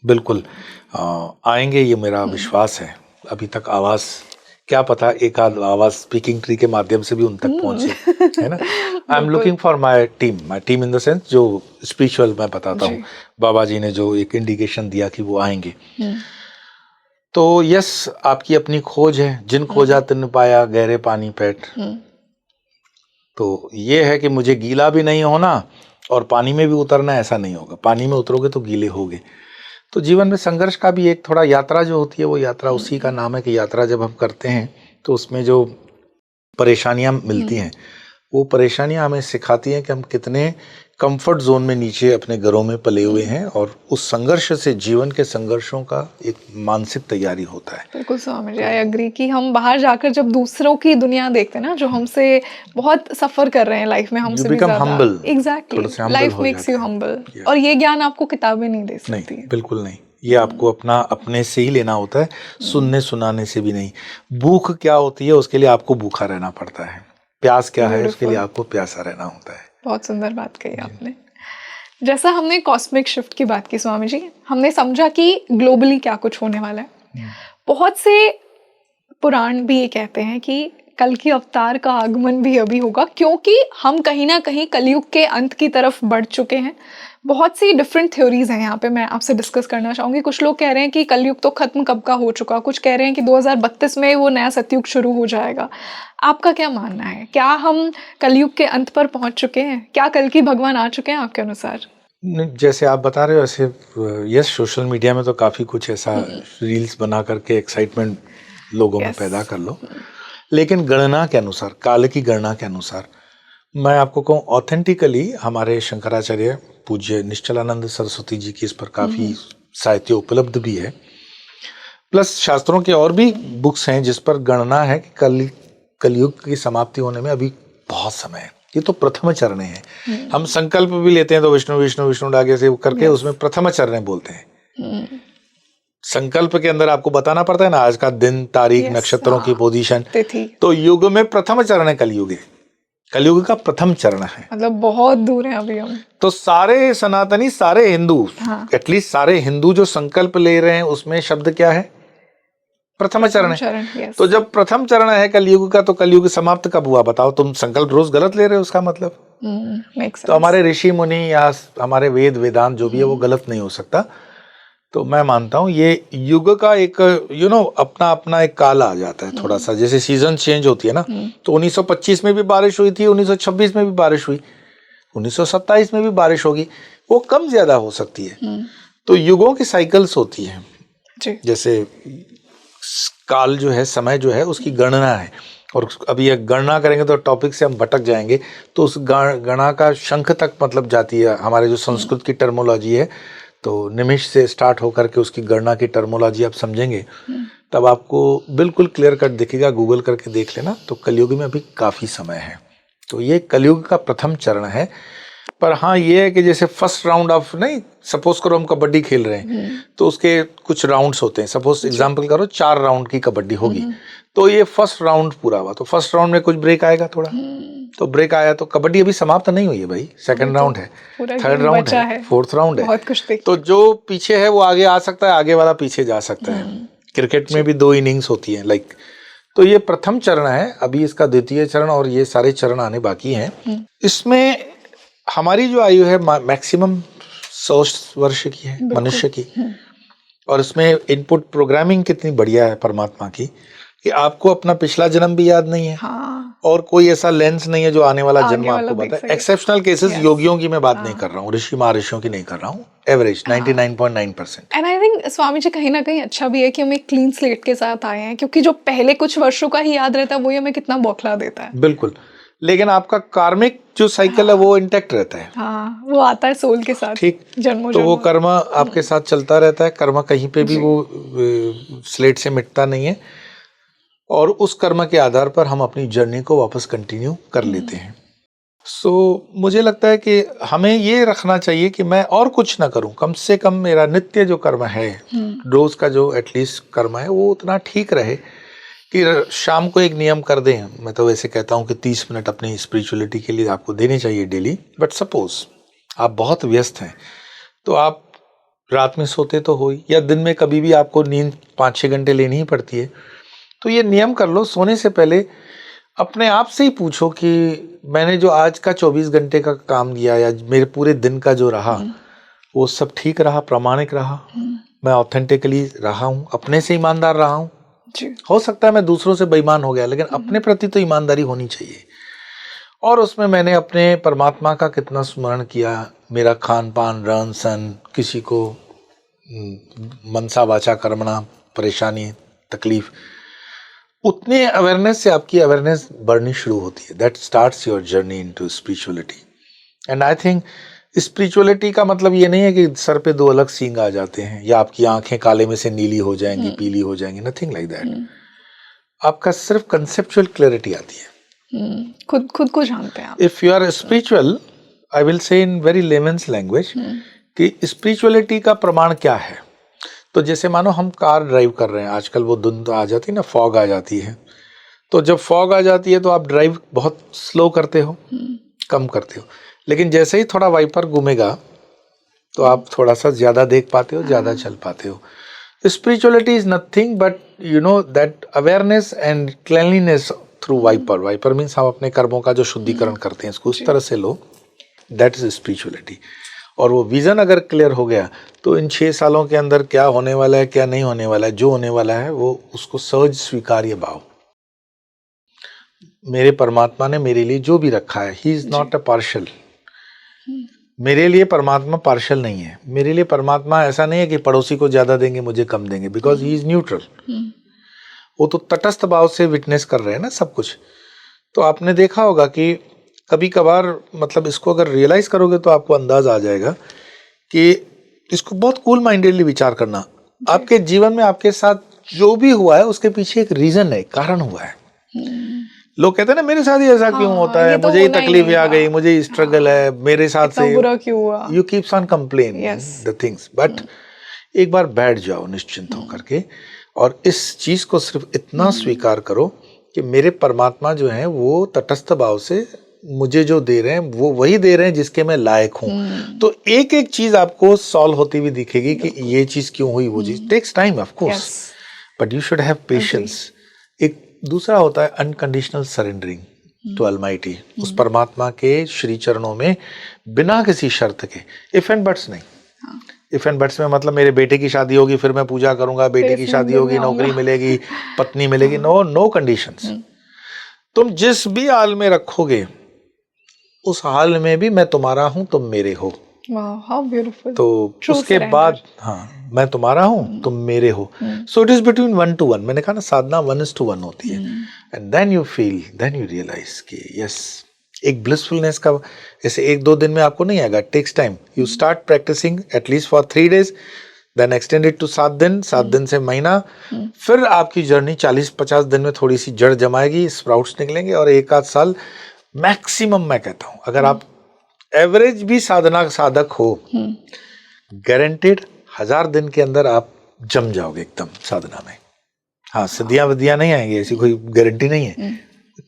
बिल्कुल आएंगे, ये मेरा विश्वास है। अभी तक आवाज़, क्या पता एक आध आवाज़ स्पीकिंग ट्री के माध्यम से भी उन तक पहुंचे, है ना। I am looking for my team in the sense जो स्पिरिचुअल मैं बताता हूँ। बाबा जी ने जो एक इंडिकेशन दिया कि वो आएंगे। तो यस, आपकी अपनी खोज है, जिन खोजा तिन पाया गहरे पानी पैठ, तो ये है कि मुझे गीला भी नहीं होना और पानी में भी उतरना, ऐसा नहीं होगा। पानी में उतरोगे तो गीले होगे। तो जीवन में संघर्ष का भी एक थोड़ा यात्रा जो होती है, वो यात्रा उसी का नाम है कि यात्रा जब हम करते हैं तो उसमें जो परेशानियां मिलती हैं, वो परेशानियां हमें सिखाती हैं कि हम कितने कंफर्ट जोन में नीचे अपने घरों में पले हुए हैं, और उस संघर्ष से, जीवन के संघर्षों का एक मानसिक तैयारी होता है। बिल्कुल स्वामी जी, आई एग्री कि हम बाहर जाकर जब दूसरों की दुनिया देखते हैं ना, जो हमसे बहुत सफर कर रहे हैं लाइफ में, हमसे भी ज्यादा, थोड़ा एग्जैक्टली, से humble लाइफ हो मेक्स जाते यू हैं। हम्बल। और ये ज्ञान आपको किताबें नहीं दे सकती। नहीं, बिल्कुल नहीं। ये आपको अपने से ही लेना होता है, सुनने सुनाने से भी नहीं। भूख क्या होती है उसके लिए आपको भूखा रहना पड़ता है, प्यास क्या है उसके लिए आपको प्यासा रहना होता है। बहुत सुंदर बात कही आपने। जैसा हमने कॉस्मिक शिफ्ट की बात की स्वामी जी, हमने समझा कि ग्लोबली क्या कुछ होने वाला है। बहुत से पुराण भी ये कहते हैं कि कल की अवतार का आगमन भी अभी होगा, क्योंकि हम कहीं ना कहीं कलयुग के अंत की तरफ बढ़ चुके हैं। बहुत सी डिफरेंट थ्योरीज हैं यहाँ पे, मैं आपसे डिस्कस करना चाहूँगी। कुछ लोग कह रहे हैं कि कलयुग तो खत्म कब का हो चुका, कुछ कह रहे हैं कि 2032 में वो नया सतयुग शुरू हो जाएगा। आपका क्या मानना है? क्या हम कलयुग के अंत पर पहुंच चुके हैं? क्या कल की भगवान आ चुके हैं आपके अनुसार? जैसे आप बता रहे हो ऐसे, यस, सोशल मीडिया में तो काफ़ी कुछ ऐसा रील्स बना करके एक्साइटमेंट लोगों में पैदा कर लो, लेकिन गणना के अनुसार, काल की गणना के अनुसार मैं आपको कहूँ, ऑथेंटिकली हमारे शंकराचार्य पूज्य निश्चलानंद सरस्वती जी की इस पर काफ़ी साहित्य उपलब्ध भी है, प्लस शास्त्रों के और भी बुक्स हैं जिस पर गणना है कि कलयुग की समाप्ति होने में अभी बहुत समय है। ये तो प्रथम चरण है। हम संकल्प भी लेते हैं तो विष्णु विष्णु विष्णु आगे से करके उसमें प्रथम चरण बोलते हैं। संकल्प के अंदर आपको बताना पड़ता है ना, आज का दिन, तारीख, नक्षत्रों की पोजीशन। तो युग में प्रथम चरण है कलयुग। कलयुग का प्रथम चरण है, मतलब बहुत दूर है अभी हम। तो सारे सनातनी, सारे हिंदू, एटलीस्ट सारे हिंदू जो संकल्प ले रहे हैं उसमें शब्द क्या है? प्रथम चरण है। तो जब प्रथम चरण है कलयुग का, तो कलयुग समाप्त कब हुआ बताओ? तुम संकल्प रोज गलत ले रहे हो, उसका मतलब। तो हमारे ऋषि मुनि या हमारे वेद वेदांत जो भी है वो गलत नहीं हो सकता। तो मैं मानता हूँ ये युग का एक अपना अपना एक काल आ जाता है थोड़ा सा, जैसे सीजन चेंज होती है ना। तो 1925 में भी बारिश हुई थी, 1926 में भी बारिश हुई, 1927 में भी बारिश होगी, वो कम ज्यादा हो सकती है। तो युगों की साइकिल्स होती है। जैसे काल जो है, समय जो है, उसकी गणना है। और अभी एक गणना करेंगे तो टॉपिक से हम भटक जाएंगे, तो उस गणना का शंख तक मतलब जाती है। हमारे जो संस्कृत की टर्मोलॉजी है, तो निमिष से स्टार्ट होकर के उसकी गणना की टर्मोलॉजी आप समझेंगे तब आपको बिल्कुल क्लियर कट दिखेगा। गूगल करके देख लेना। तो कलयुग में अभी काफ़ी समय है। तो ये कलयुग का प्रथम चरण है। पर हाँ, ये है कि जैसे फर्स्ट राउंड ऑफ, नहीं, सपोज करो हम कबड्डी खेल रहे हैं तो उसके कुछ राउंड्स होते हैं। सपोज एग्जांपल करो 4 राउंड की कबड्डी होगी, तो ये फर्स्ट राउंड पूरा हुआ, तो फर्स्ट राउंड में कुछ ब्रेक आएगा थोड़ा, तो ब्रेक आया तो कबड्डी अभी समाप्त नहीं हुई है भाई, सेकंड राउंड है, थर्ड राउंड है, फोर्थ राउंड है। तो जो पीछे है वो आगे आ सकता है, आगे वाला पीछे जा सकता है। क्रिकेट में भी 2 इनिंग्स होती है लाइक। तो ये प्रथम चरण है, अभी इसका द्वितीय चरण और ये सारे चरण आने बाकी हैं। इसमें हमारी जो आयु है मैक्सिमम 100 वर्ष की है मनुष्य की। और इसमें इनपुट प्रोग्रामिंग कितनी बढ़िया है परमात्मा की कि आपको अपना पिछला जन्म भी याद नहीं है। और कोई ऐसा लेंस नहीं है जो आने वाला जन्म आपको बताए। एक्सेप्शनल केसेस योगियों की मैं बात नहीं कर रहा हूँ, ऋषि महर्षियों की नहीं कर रहा हूँ, average 99.9%। And I think Swami ji कहीं ना कहीं अच्छा भी है कि हम एक क्लीन स्लेट के साथ आए हैं, क्योंकि जो पहले कुछ वर्षों का ही याद रहता है वही हमें कितना बौखला देता है। बिल्कुल, लेकिन आपका कार्मिक जो साइकिल है वो इंटैक्ट रहता है। हाँ, वो आता है सोल के साथ, ठीक, जन्मों तो वो कर्म आपके साथ चलता रहता है। कर्म कहीं पे भी वो स्लेट से मिटता नहीं है, और उस कर्म के आधार पर हम अपनी जर्नी को वापस कंटिन्यू कर लेते हैं। सो मुझे लगता है कि हमें ये रखना चाहिए कि मैं और कुछ ना करूं, कम से कम मेरा नित्य जो कर्म है, रोज का जो एटलीस्ट कर्म है, वो उतना ठीक रहे कि शाम को एक नियम कर दें। मैं तो वैसे कहता हूं कि 30 मिनट अपनी स्पिरिचुअलिटी के लिए आपको देने चाहिए डेली। बट सपोज आप बहुत व्यस्त हैं, तो आप रात में सोते तो हो ही, या दिन में कभी भी आपको नींद 5-6 घंटे लेनी ही पड़ती है, तो ये नियम कर लो, सोने से पहले अपने आप से ही पूछो कि मैंने जो आज का 24 घंटे का काम किया या मेरे पूरे दिन का जो रहा वो सब ठीक रहा, प्रामाणिक रहा, मैं ऑथेंटिकली रहा हूँ, अपने से ईमानदार रहा हूँ। हो सकता है मैं दूसरों से बेईमान हो गया, लेकिन अपने प्रति तो ईमानदारी होनी चाहिए। और उसमें मैंने अपने परमात्मा का कितना स्मरण किया, मेरा खान पान रहन सहन, किसी को मनसा वाचा कर्मणा परेशानी तकलीफ, उतने अवेयरनेस से आपकी अवेयरनेस बढ़नी शुरू होती है. That starts your journey into spirituality. And I think spirituality का मतलब ये नहीं है कि सर पे 2 अलग सींग आ जाते हैं या आपकी आंखें काले में से नीली हो जाएंगी, पीली हो जाएंगी. Nothing like that. आपका सिर्फ कंसेप्चुअल क्लैरिटी आती है. खुद को जानते हैं आप. If you are spiritual, I will say in very layman's language कि स्पिरिचुअलिटी का प्रमाण क्या है. तो जैसे मानो हम कार ड्राइव कर रहे हैं, आजकल वो धुंध आ जाती है ना, फॉग आ जाती है. तो जब फॉग आ जाती है तो आप ड्राइव बहुत स्लो करते हो, कम करते हो. लेकिन जैसे ही थोड़ा वाइपर घूमेगा तो आप थोड़ा सा ज्यादा देख पाते हो, ज्यादा चल पाते हो. Spirituality is nothing but you know that awareness and cleanliness through wiper. Wiper means हम अपने कर्मों का जो शुद्धिकरण करते हैं, इसको उस तरह से लो. That is spirituality. और वो विजन अगर क्लियर हो गया तो इन 6 सालों के अंदर क्या होने वाला है, क्या नहीं होने वाला है, जो होने वाला है वो उसको सहज स्वीकार्य भाव. मेरे परमात्मा ने मेरे लिए जो भी रखा है, he is not a partial. मेरे लिए परमात्मा पार्शल नहीं है. मेरे लिए परमात्मा ऐसा नहीं है कि पड़ोसी को ज्यादा देंगे मुझे कम देंगे, बिकॉज ही इज न्यूट्रल. वो तो तटस्थ भाव से विटनेस कर रहे हैं ना सब कुछ. तो आपने देखा होगा कि कभी कभार मतलब इसको अगर रियलाइज करोगे तो आपको अंदाज आ जाएगा कि इसको बहुत कूल माइंडेडली विचार करना. आपके जीवन में आपके साथ जो भी हुआ है उसके पीछे एक रीजन है, कारण हुआ है. लोग कहते हैं ना मेरे साथ ही ऐसा क्यों होता है, तो मुझे ही तकलीफ आ गई, मुझे ही स्ट्रगल है, मेरे साथ से बुरा क्यों हुआ. You keeps on complain the things. But एक बार बैठ जाओ निश्चिंत होकर के और इस चीज को सिर्फ इतना स्वीकार करो कि मेरे परमात्मा जो है वो तटस्थ भाव से मुझे जो दे रहे हैं वो वही दे रहे हैं जिसके मैं लायक हूं. तो एक एक चीज आपको सॉल्व होती हुई दिखेगी कि ये चीज क्यों हुई, वो चीज takes time of course, but you should have patience. एक दूसरा होता है अनकंडीशनल सरेंडरिंग टू ऑलमाइटी. उस परमात्मा के श्री चरणों में बिना किसी शर्त के. इफ एंड बट्स नहीं. इफ एंड बट्स में मतलब मेरे बेटे की शादी होगी फिर मैं पूजा करूंगा, बेटे की शादी होगी, नौकरी मिलेगी, पत्नी मिलेगी. No conditions. तुम जिस भी हाल में रखोगे उस हाल में भी मैं तुम्हारा हूं, तुम मेरे हो. How beautiful. तो उसके बाद हाँ, मैं तुम्हारा हूं, तुम मेरे हो. So it is between 1 to 1. मैंने कहा ना साधना 1:1 होती है. And then you feel, then you realize कि यस, एक ब्लिसफुलनेस का ऐसे 1-2 दिन में आपको नहीं आएगा. Takes time. You start practicing at least for 3 days, then extend it to 7 दिन, 7 दिन से महीना. फिर आपकी जर्नी 40-50 दिन में थोड़ी सी जड़ जमाएगी, स्प्राउट्स निकलेंगे और 1-8 साल मैक्सिमम. मैं कहता हूं अगर आप एवरेज भी साधना साधक हो, गारंटेड 1000 दिन के अंदर आप जम जाओगे एकदम साधना में. हाँ, सिद्धियां विद्यां नहीं आएंगी, ऐसी कोई गारंटी नहीं है.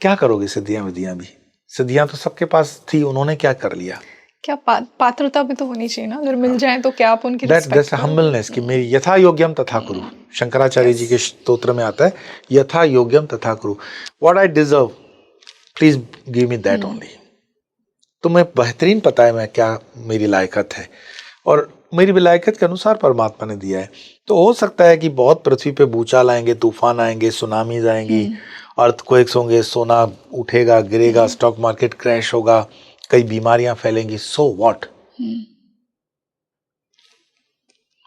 क्या करोगे सिद्धियां विद्यां भी? सिद्धियां तो सबके पास थी, उन्होंने क्या कर लिया? क्या पात्रता भी तो होनी चाहिए ना, अगर मिल जाए तो क्या आप उनकी दैट्स हम्बलनेस कि मेरी यथा योग्यम तथा कुरु. शंकराचार्य जी के स्तोत्र में आता है यथा योग्यम तथा कुरु. What I deserve, please give me that only. तुम्हें बेहतरीन पता है मैं क्या मेरी लायकत है और मेरी लायकत के अनुसार परमात्मा ने दिया है. तो हो सकता है कि बहुत पृथ्वी पे भूचाल आएंगे, तूफान आएंगे, सुनामीज आएंगी, अर्थक्वेक्स होंगे, सोना उठेगा गिरेगा, स्टॉक मार्केट क्रैश होगा, कई बीमारियां फैलेंगी. सो व्हाट?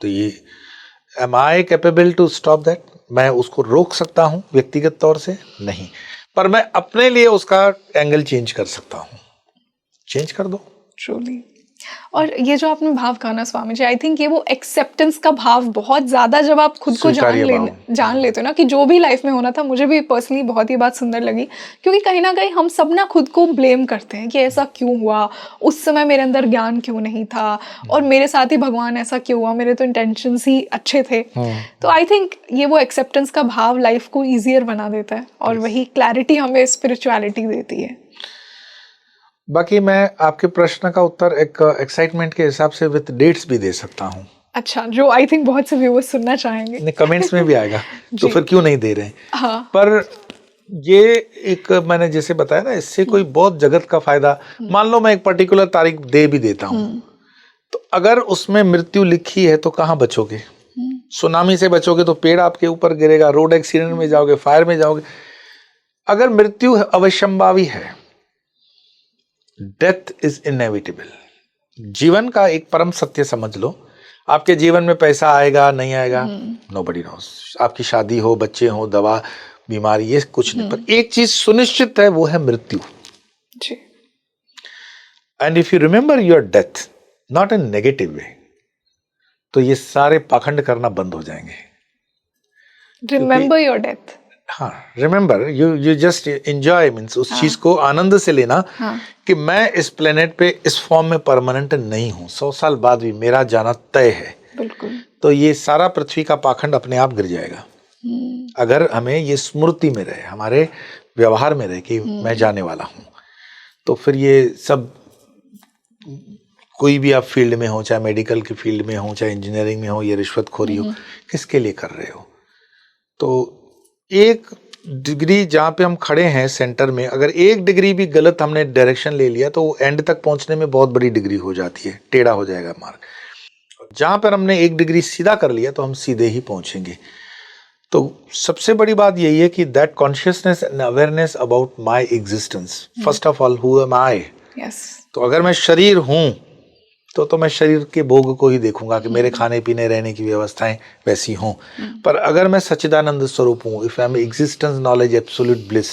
तो ये am I capable to stop that? मैं उसको रोक सकता हूं व्यक्तिगत तौर से? नहीं, पर मैं अपने लिए उसका एंगल चेंज कर सकता हूं. चेंज कर दो. ट्रूली. और ये जो आपने भाव कहा ना स्वामी जी, आई थिंक ये वो एक्सेप्टेंस का भाव बहुत ज्यादा, जब आप खुद को जान लेते हो ना कि जो भी लाइफ में होना था. मुझे भी पर्सनली बहुत ही बात सुंदर लगी, क्योंकि कहीं ना कहीं हम सब ना खुद को ब्लेम करते हैं कि ऐसा क्यों हुआ, उस समय मेरे अंदर ज्ञान क्यों नहीं था, और मेरे साथ ही भगवान ऐसा क्यों हुआ, मेरे तो इंटेंशंस ही अच्छे थे. तो आई थिंक ये वो एक्सेप्टेंस का भाव लाइफ को ईजियर बना देता है और वही क्लैरिटी हमें स्पिरिचुअलिटी देती है. बाकी मैं आपके प्रश्न का उत्तर एक एक्साइटमेंट के हिसाब से विद डेट्स भी दे सकता हूँ. अच्छा, जो आई थिंक बहुत से व्यूअर्स सुनना चाहेंगे. नहीं, कमेंट्स में भी आएगा तो फिर क्यों नहीं दे रहे हैं. हाँ. पर ये एक मैंने जैसे बताया ना, इससे कोई बहुत जगत का फायदा. मान लो मैं एक पर्टिकुलर तारीख दे भी देता हूँ, तो अगर उसमें मृत्यु लिखी है तो कहाँ बचोगे? सुनामी से बचोगे तो पेड़ आपके ऊपर गिरेगा, रोड एक्सीडेंट में जाओगे, फायर में जाओगे. अगर मृत्यु अवश्यंभावी है डेथ इज इनएविटेबल। जीवन का एक परम सत्य समझ लो, आपके जीवन में पैसा आएगा नहीं आएगा, नोबडी नोस। आपकी शादी हो, बच्चे हो, दवा, बीमारी, ये कुछ नहीं, पर एक चीज सुनिश्चित है, वो है मृत्यु। जी। And if you remember your death not in negative way, तो ये सारे पाखंड करना बंद हो जाएंगे। Remember your death. हाँ, remember, you just enjoy, means उस चीज को आनंद से लेना कि मैं इस प्लेनेट पे इस फॉर्म में परमानेंट नहीं हूं, 100 साल बाद भी मेरा जाना तय है। बिल्कुल। तो ये सारा पृथ्वी का पाखंड अपने आप गिर जाएगा, अगर हमें ये स्मृति में रहे, हमारे व्यवहार में रहे कि मैं जाने वाला हूं। तो फिर ये सब, कोई भी आप फील्ड में हो, चाहे मेडिकल की फील्ड में हो, चाहे इंजीनियरिंग में हो, ये रिश्वतखोरी हो, किसके लिए कर रहे हो? तो एक डिग्री जहाँ पे हम खड़े हैं सेंटर में, अगर एक डिग्री भी गलत हमने डायरेक्शन ले लिया तो एंड तक पहुंचने में बहुत बड़ी डिग्री हो जाती है, टेढ़ा हो जाएगा मार्ग। जहाँ पर हमने एक डिग्री सीधा कर लिया तो हम सीधे ही पहुंचेंगे। तो सबसे बड़ी बात यही है कि that consciousness and awareness about my existence, first of all who am I. तो अगर मैं शरीर हूं तो मैं शरीर के भोग को ही देखूंगा कि मेरे खाने पीने रहने की व्यवस्थाएं वैसी हों। पर अगर मैं सच्चिदानंद स्वरूप हूं, if I am existence knowledge absolute bliss,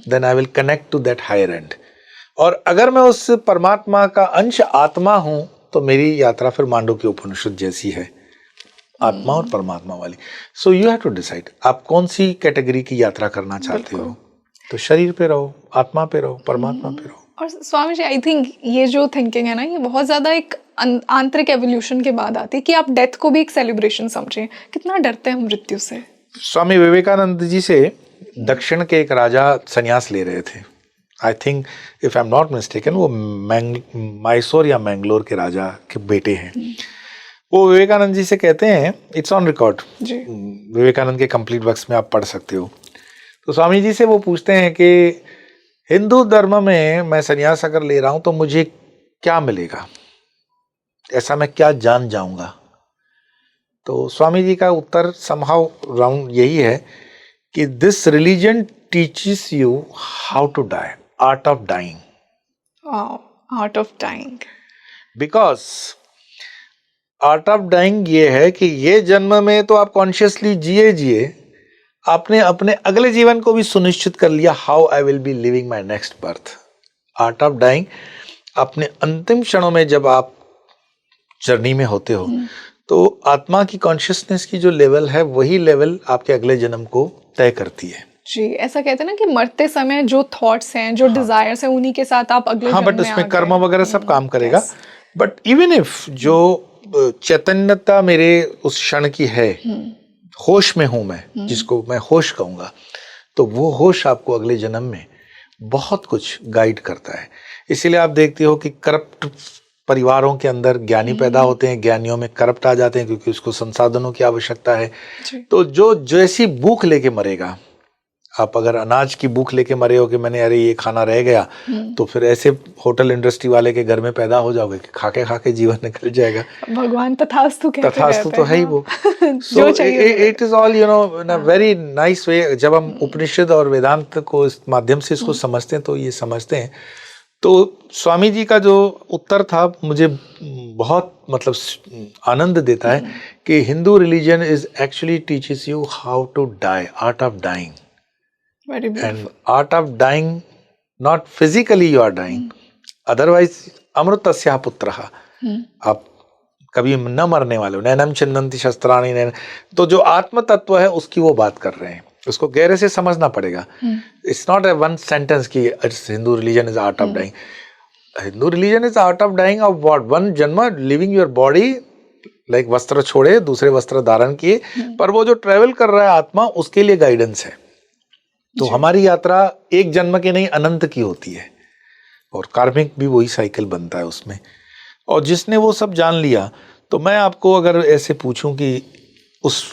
then I will connect to that higher end. और अगर मैं उस परमात्मा का अंश आत्मा हूं तो मेरी यात्रा फिर मांडव्य उपनिषद जैसी है, आत्मा और परमात्मा वाली। So you have to decide आप कौन सी कैटेगरी की यात्रा करना चाहते हो। तो शरीर पे रहो, आत्मा पे रहो, परमात्मा पे रहो। और स्वामी जी, आई थिंक ये जो थिंकिंग है ना, ये बहुत ज़्यादा एक आंतरिक एवोल्यूशन के बाद आती है कि आप डेथ को भी एक सेलिब्रेशन समझें। कितना डरते हैं मृत्यु से। स्वामी विवेकानंद जी से दक्षिण के एक राजा संन्यास ले रहे थे। I think if I am not mistaken वो मैसूर या मैंगलोर के राजा के बेटे हैं। वो विवेकानंद जी से कहते हैं, इट्स ऑन रिकॉर्ड, विवेकानंद के कंप्लीट वर्क्स में आप पढ़ सकते हो। तो स्वामी जी से वो पूछते हैं कि हिंदू धर्म में मैं संन्यास अगर ले रहा हूं तो मुझे क्या मिलेगा, ऐसा मैं क्या जान जाऊंगा। तो स्वामी जी का उत्तर समहाउ राउंड यही है कि this religion teaches you how to die, art of dying. Art of dying, because art of dying ये है कि ये जन्म में तो आप कॉन्शियसली जिए, आपने अपने अगले जीवन को भी सुनिश्चित कर लिया, how I will be living my next birth. Art of dying, अपने अंतिम क्षणों में जब आप जर्नी में होते हो तो आत्मा की कॉन्शियसनेस की जो लेवल है वही लेवल आपके अगले जन्म को तय करती है। जी, ऐसा कहते हैं ना कि मरते समय जो थॉट्स हैं, जो डिजायर्स हैं, उन्हीं के साथ आप अगले जन्म में बट उसमें कर्म वगैरह सब काम करेगा। बट इवन इफ जो चैतन्यता मेरे उस क्षण की है, होश में हूं मैं, जिसको मैं होश कहूंगा, तो वो होश आपको अगले जन्म में बहुत कुछ गाइड करता है। इसीलिए आप देखते हो कि करप्ट परिवारों के अंदर ज्ञानी पैदा होते हैं, ज्ञानियों में करप्ट आ जाते हैं क्योंकि उसको संसाधनों की आवश्यकता है। तो जो जैसी भूख लेके मरेगा, आप अगर अनाज की भूख लेके मरे हो कि मैंने अरे ये खाना रह गया, तो फिर ऐसे होटल इंडस्ट्री वाले के घर में पैदा हो जाओगे कि खाके जीवन निकल जाएगा। भगवान तथास्तु कहते तथास्तु तो है ही वो। So it is all in a very nice way. जब हम उपनिषद और वेदांत को इस माध्यम से इसको समझते हैं तो ये समझते हैं। तो स्वामी जी का जो उत्तर था मुझे बहुत मतलब आनंद देता है कि Hindu religion is actually teaches you how to die, art of dying. And art of dying, not physically you are dying, otherwise अमृतस्या पुत्रः, आप कभी न मरने वाले हो। नैनम छिन्नन्ति शस्त्राणि नैन, तो जो आत्म तत्व है उसकी वो बात कर रहे हैं, उसको गहरे से समझना पड़ेगा। It's not a one sentence की Hindu religion is art of dying. Hindu religion is art of dying of what? One जन्म लिविंग योर बॉडी, लाइक वस्त्र छोड़े दूसरे वस्त्र धारण किए, पर वो जो ट्रेवल कर रहा है आत्मा, उसके लिए गाइडेंस है। तो हमारी यात्रा एक जन्म की नहीं, अनंत की होती है, और कार्मिक भी वही साइकिल बनता है उसमें। और जिसने वो सब जान लिया, तो मैं आपको अगर ऐसे पूछूं कि उस,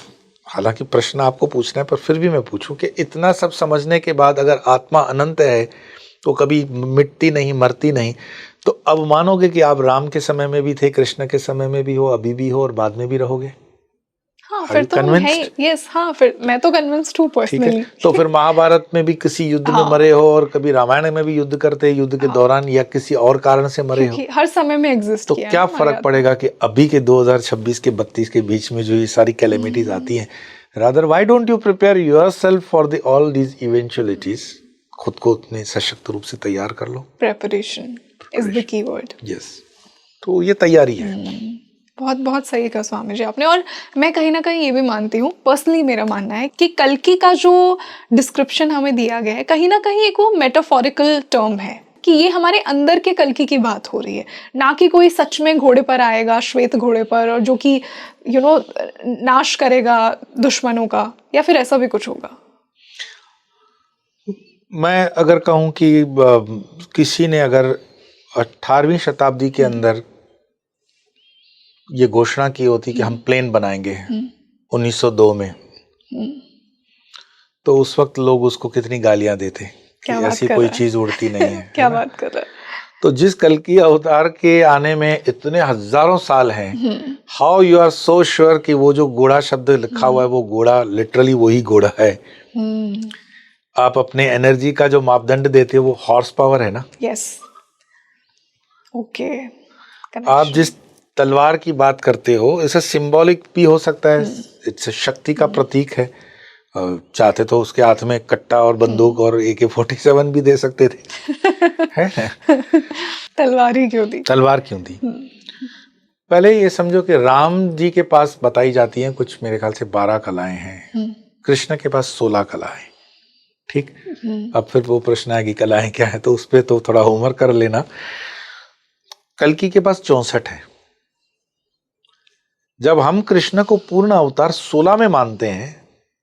हालांकि प्रश्न आपको पूछना है पर फिर भी मैं पूछूं कि इतना सब समझने के बाद अगर आत्मा अनंत है तो कभी मिटती नहीं, मरती नहीं, तो अब मानोगे कि आप राम के समय में भी थे, कृष्ण के समय में भी हो, अभी भी हो और बाद में भी रहोगे? हाँ, फिर तो हम है, यस हाँ, फिर मैं तो कन्विंस्ड हूँ पर्सनली। तो फिर महाभारत में भी किसी युद्ध में मरे हो और कभी रामायण में भी युद्ध करते युद्ध के दौरान या किसी और कारण से मरे हो, हर समय में एग्जिस्ट तो किया क्या फर्क पड़ेगा कि अभी के 2026 के 32 के बीच में जो ये सारी कैलेमिटीज आती हैं, rather why don't you prepare yourself for the all these eventualities, खुद को उतने सशक्त रूप से तैयार कर लो। Preparation is the key word. Yes, तो ये तैयारी है। बहुत बहुत सही कहा स्वामी जी आपने। और मैं कहीं ना कहीं ये भी मानती हूँ, पर्सनली मेरा मानना है कि कल्कि का जो डिस्क्रिप्शन हमें दिया गया है कहीं ना कहीं एक वो मेटाफोरिकल टर्म है कि ये हमारे अंदर के कल्कि की बात हो रही है, ना कि कोई सच में घोड़े पर आएगा, श्वेत घोड़े पर, और जो कि नाश करेगा दुश्मनों का, या फिर ऐसा भी कुछ होगा। मैं अगर कहूँ कि किसी ने अगर 18वीं शताब्दी के अंदर ये घोषणा की होती कि हम प्लेन बनाएंगे 1902 में, तो उस वक्त लोग उसको कितनी गालियां देते कि ऐसी कोई चीज उड़ती नहीं है। क्या बात कर रहा है। तो जिस कल्कि अवतार के आने में इतने हजारों साल हैं, how you are so sure कि वो जो घोड़ा शब्द लिखा हुआ है वो घोड़ा लिटरली वही घोड़ा है। आप अपने एनर्जी का जो मापदंड देते हो वो हॉर्स पावर है ना। Yes, okay. आप जिस तलवार की बात करते हो, इसे सिंबॉलिक भी हो सकता है, इट्स शक्ति का प्रतीक है। चाहते तो उसके हाथ में कट्टा और बंदूक और AK-47 भी दे सकते थे है? तलवार ही क्यों दी? तलवार क्यों दी? पहले ये समझो कि राम जी के पास बताई जाती हैं कुछ, मेरे ख्याल से 12 कलाएं हैं, कृष्ण के पास 16 कलाएं। ठीक, अब फिर वो प्रश्न है कि कलाएं क्या है, तो उस पर तो थोड़ा होमवर्क कर लेना। कल्कि के पास 64 है। जब हम कृष्ण को पूर्ण अवतार 16 में मानते हैं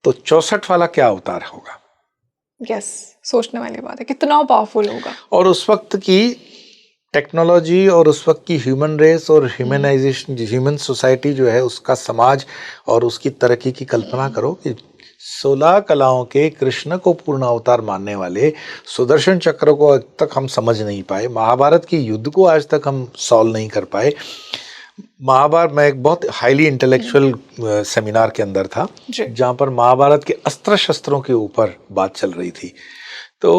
तो 64 वाला क्या अवतार होगा? यस, सोचने वाली बात है, कितना पावरफुल होगा। और उस वक्त की टेक्नोलॉजी और उस वक्त की ह्यूमन रेस और ह्यूमनाइजेशन, ह्यूमन सोसाइटी जो है, उसका समाज और उसकी तरक्की की कल्पना करो कि 16 कलाओं के कृष्ण को पूर्ण अवतार मानने वाले सुदर्शन चक्र को आज तक हम समझ नहीं पाए, महाभारत की युद्ध को आज तक हम सॉल्व नहीं कर पाए। महाभारत में एक बहुत हाईली इंटेलेक्चुअल सेमिनार के अंदर था जहाँ पर महाभारत के अस्त्र शस्त्रों के ऊपर बात चल रही थी। तो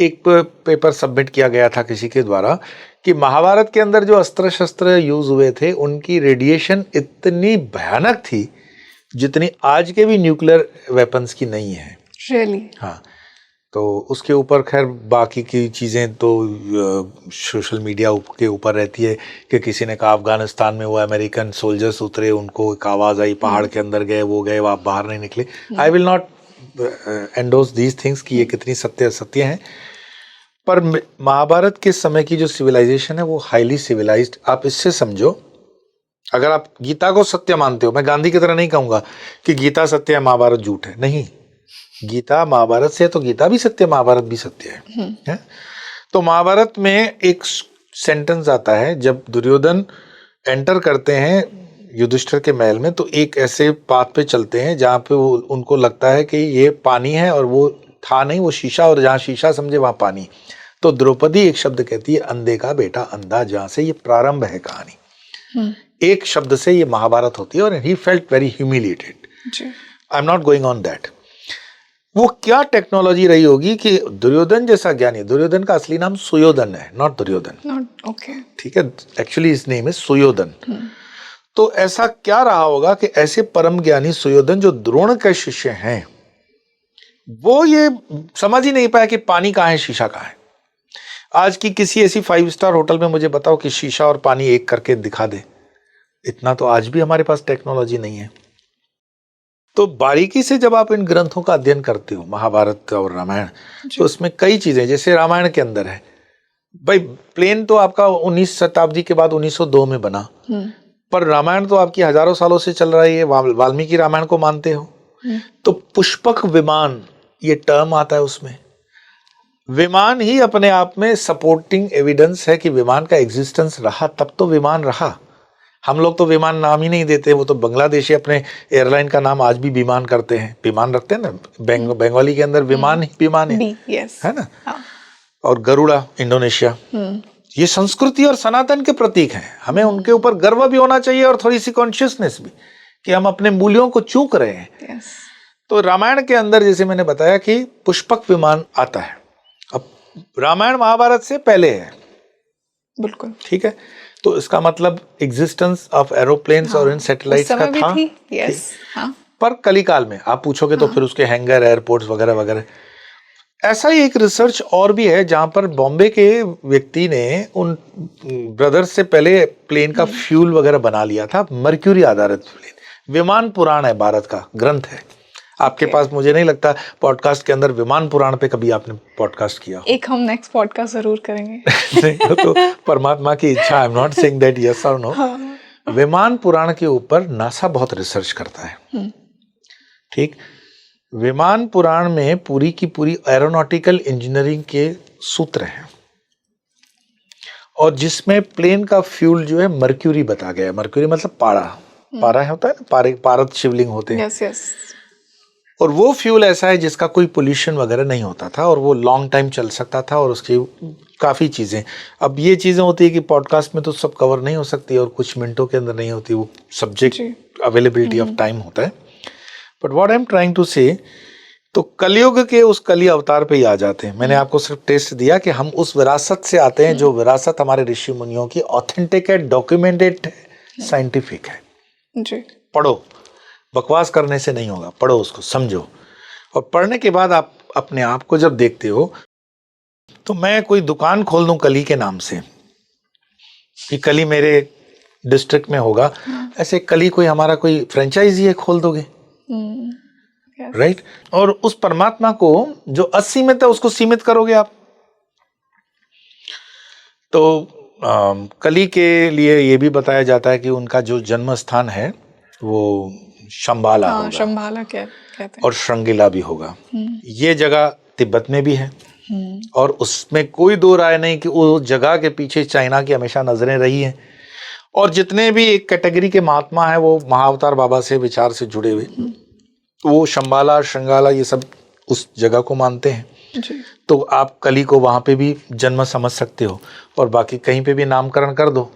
एक पेपर सबमिट किया गया था किसी के द्वारा कि महाभारत के अंदर जो अस्त्र शस्त्र यूज हुए थे उनकी रेडिएशन इतनी भयानक थी जितनी आज के भी न्यूक्लियर वेपन्स की नहीं है। Really? हाँ, तो उसके ऊपर खैर बाकी की चीज़ें तो सोशल मीडिया के ऊपर रहती है कि किसी ने कहा अफगानिस्तान में वो अमेरिकन सोल्जर्स उतरे, उनको एक आवाज़ आई, पहाड़ के अंदर गए, वो गए, आप बाहर नहीं निकले। I will not endorse these things कि ये कितनी सत्य हैं, पर महाभारत के समय की जो सिविलाइजेशन है वो हाईली सिविलाइज्ड। आप इससे समझो, अगर आप गीता को सत्य मानते हो, मैं गांधी की तरह नहीं कहूँगा कि गीता सत्य है महाभारत झूठ है, नहीं, गीता महाभारत से है तो गीता भी सत्य, महाभारत भी सत्य है? तो महाभारत में एक सेंटेंस आता है जब दुर्योधन एंटर करते हैं युधिष्ठिर के महल में, तो एक ऐसे पाथ पे चलते हैं जहाँ पे वो उनको लगता है कि ये पानी है, और वो था नहीं, वो शीशा, और जहाँ शीशा समझे वहाँ पानी। तो द्रौपदी एक शब्द कहती है, अंधे का बेटा अंधा, जहाँ से ये प्रारंभ है कहानी, एक शब्द से ये महाभारत होती है। और he felt very humiliated. I am not going on that. वो क्या टेक्नोलॉजी रही होगी कि दुर्योधन जैसा ज्ञानी, दुर्योधन का असली नाम सुयोधन है, नॉट दुर्योधन, ठीक है, एक्चुअली इस नेम है सुयोधन। तो ऐसा क्या रहा होगा कि ऐसे परम ज्ञानी सुयोधन जो द्रोण के शिष्य हैं, वो ये समझ ही नहीं पाया कि पानी कहाँ है, शीशा कहाँ है। आज की किसी ऐसी 5 स्टार होटल में मुझे बताओ कि शीशा और पानी एक करके दिखा दे, इतना तो आज भी हमारे पास टेक्नोलॉजी नहीं है। तो बारीकी से जब आप इन ग्रंथों का अध्ययन करते हो, महाभारत और रामायण, तो उसमें कई चीजें, जैसे रामायण के अंदर है भाई, प्लेन तो आपका 19 शताब्दी के बाद 1902 में बना, पर रामायण तो आपकी हजारों सालों से चल रही है। वाल्मीकि रामायण को मानते हो तो पुष्पक विमान ये टर्म आता है, उसमें विमान ही अपने आप में सपोर्टिंग एविडेंस है कि विमान का एग्जिस्टेंस रहा, तब तो विमान रहा। हम लोग तो विमान नाम ही नहीं देते, वो तो बांग्लादेशी अपने एयरलाइन का नाम आज भी विमान करते हैं, विमान रखते हैं ना, बंगाली के अंदर विमान ही विमान है ना। और गरुड़ा इंडोनेशिया, ये संस्कृति और सनातन के प्रतीक हैं, हमें उनके ऊपर गर्व भी होना चाहिए और थोड़ी सी कॉन्शियसनेस भी कि हम अपने मूल्यों को चूक रहे हैं। Yes. तो रामायण के अंदर जैसे मैंने बताया कि पुष्पक विमान आता है, अब रामायण महाभारत से पहले है, बिल्कुल ठीक है। तो इसका मतलब एग्जिस्टेंस ऑफ एरोप्लेन्स और इन सैटेलाइट्स का था, yes. हाँ. पर कलिकाल में आप पूछोगे तो फिर उसके हैंगर, एयरपोर्ट्स वगैरह वगैरह। ऐसा ही एक रिसर्च और भी है जहां पर बॉम्बे के व्यक्ति ने उन ब्रदर्स से पहले प्लेन का फ्यूल वगैरह बना लिया था, मर्क्यूरी आधारित प्लेन। विमान पुराण है, भारत का ग्रंथ है। आपके पास मुझे नहीं लगता पॉडकास्ट के अंदर विमान पुराण पे कभी आपने पॉडकास्ट किया। एक हम नेक्स्ट पॉडकास्ट जरूर करेंगे। नहीं, तो परमात्मा की इच्छा, आई am not saying that yes और नो। विमान पुराण के ऊपर नासा बहुत रिसर्च करता है, ठीक। विमान पुराण में पूरी की पूरी एरोनॉटिकल इंजीनियरिंग के सूत्र हैं, और जिसमें प्लेन का फ्यूल जो है मर्क्यूरी बता गया है। मर्क्यूरी मतलब पारा, पारा होता है ना, पारद शिवलिंग होते हैं। yes, yes. और वो फ्यूल ऐसा है जिसका कोई पोल्यूशन वगैरह नहीं होता था, और वो लॉन्ग टाइम चल सकता था, और उसकी काफ़ी चीज़ें। अब ये चीज़ें होती है कि पॉडकास्ट में तो सब कवर नहीं हो सकती और कुछ मिनटों के अंदर नहीं होती, वो सब्जेक्ट अवेलेबिलिटी ऑफ टाइम होता है। But what I am trying to say, तो कलयुग के उस कली अवतार पे ही आ जाते हैं। मैंने आपको सिर्फ टेस्ट दिया कि हम उस विरासत से आते हैं जो विरासत हमारे ऋषि मुनियों की ऑथेंटिक है, डॉक्यूमेंटेड है, साइंटिफिक है। जी। पढ़ो, बकवास करने से नहीं होगा, पढ़ो उसको, समझो। और पढ़ने के बाद आप अपने आप को जब देखते हो, तो मैं कोई दुकान खोल दूं कली के नाम से कि कली मेरे डिस्ट्रिक्ट में होगा, ऐसे कली कोई हमारा कोई फ्रेंचाइजी है, खोल दोगे, राइट। और उस परमात्मा को जो असीमित है उसको सीमित करोगे आप। तो कली के लिए ये भी बताया जाता है कि उनका जो जन्म स्थान है वो शंबाला होगा, शंबाला कहते हैं, और श्रृंगेला भी होगा। ये जगह तिब्बत में भी है, और उसमें कोई दो राय नहीं कि उस जगह के पीछे चाइना की हमेशा नजरें रही हैं। और जितने भी एक कैटेगरी के महात्मा हैं वो महाअवतार बाबा से विचार से जुड़े हुए, तो वो शंबाला, श्रृंगाला, ये सब उस जगह को मानते हैं जी। तो आप कली को वहां पे भी जन्म समझ सकते हो, और बाकी कहीं पे भी नामकरण कर दो।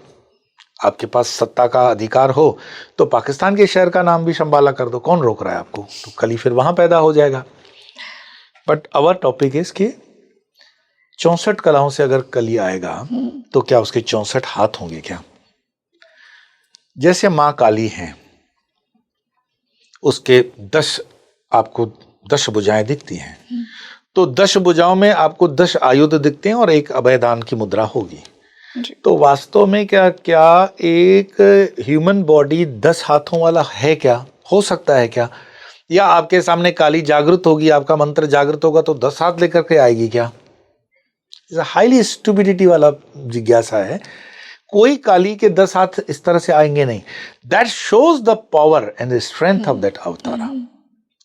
आपके पास सत्ता का अधिकार हो तो पाकिस्तान के शहर का नाम भी शंबाला कर दो, कौन रोक रहा है आपको? तो कली फिर वहां पैदा हो जाएगा। बट अवर टॉपिक इज कि 64 कलाओं से अगर कली आएगा तो क्या उसके 64 हाथ होंगे क्या? जैसे माँ काली हैं, उसके 10 आपको 10 भुजाएं दिखती हैं, तो 10 भुजाओं में आपको 10 आयुध दिखते हैं और एक अभयदान की मुद्रा होगी। तो वास्तव में क्या क्या एक ह्यूमन बॉडी 10 हाथों वाला है क्या? हो सकता है क्या? या आपके सामने काली जागृत होगी, आपका मंत्र जागृत होगा तो 10 हाथ लेकर के आएगी क्या? हाईली स्टूपिडिटी वाला जिज्ञासा है। कोई काली के 10 हाथ इस तरह से आएंगे नहीं। That shows the power and the strength of that अवतार।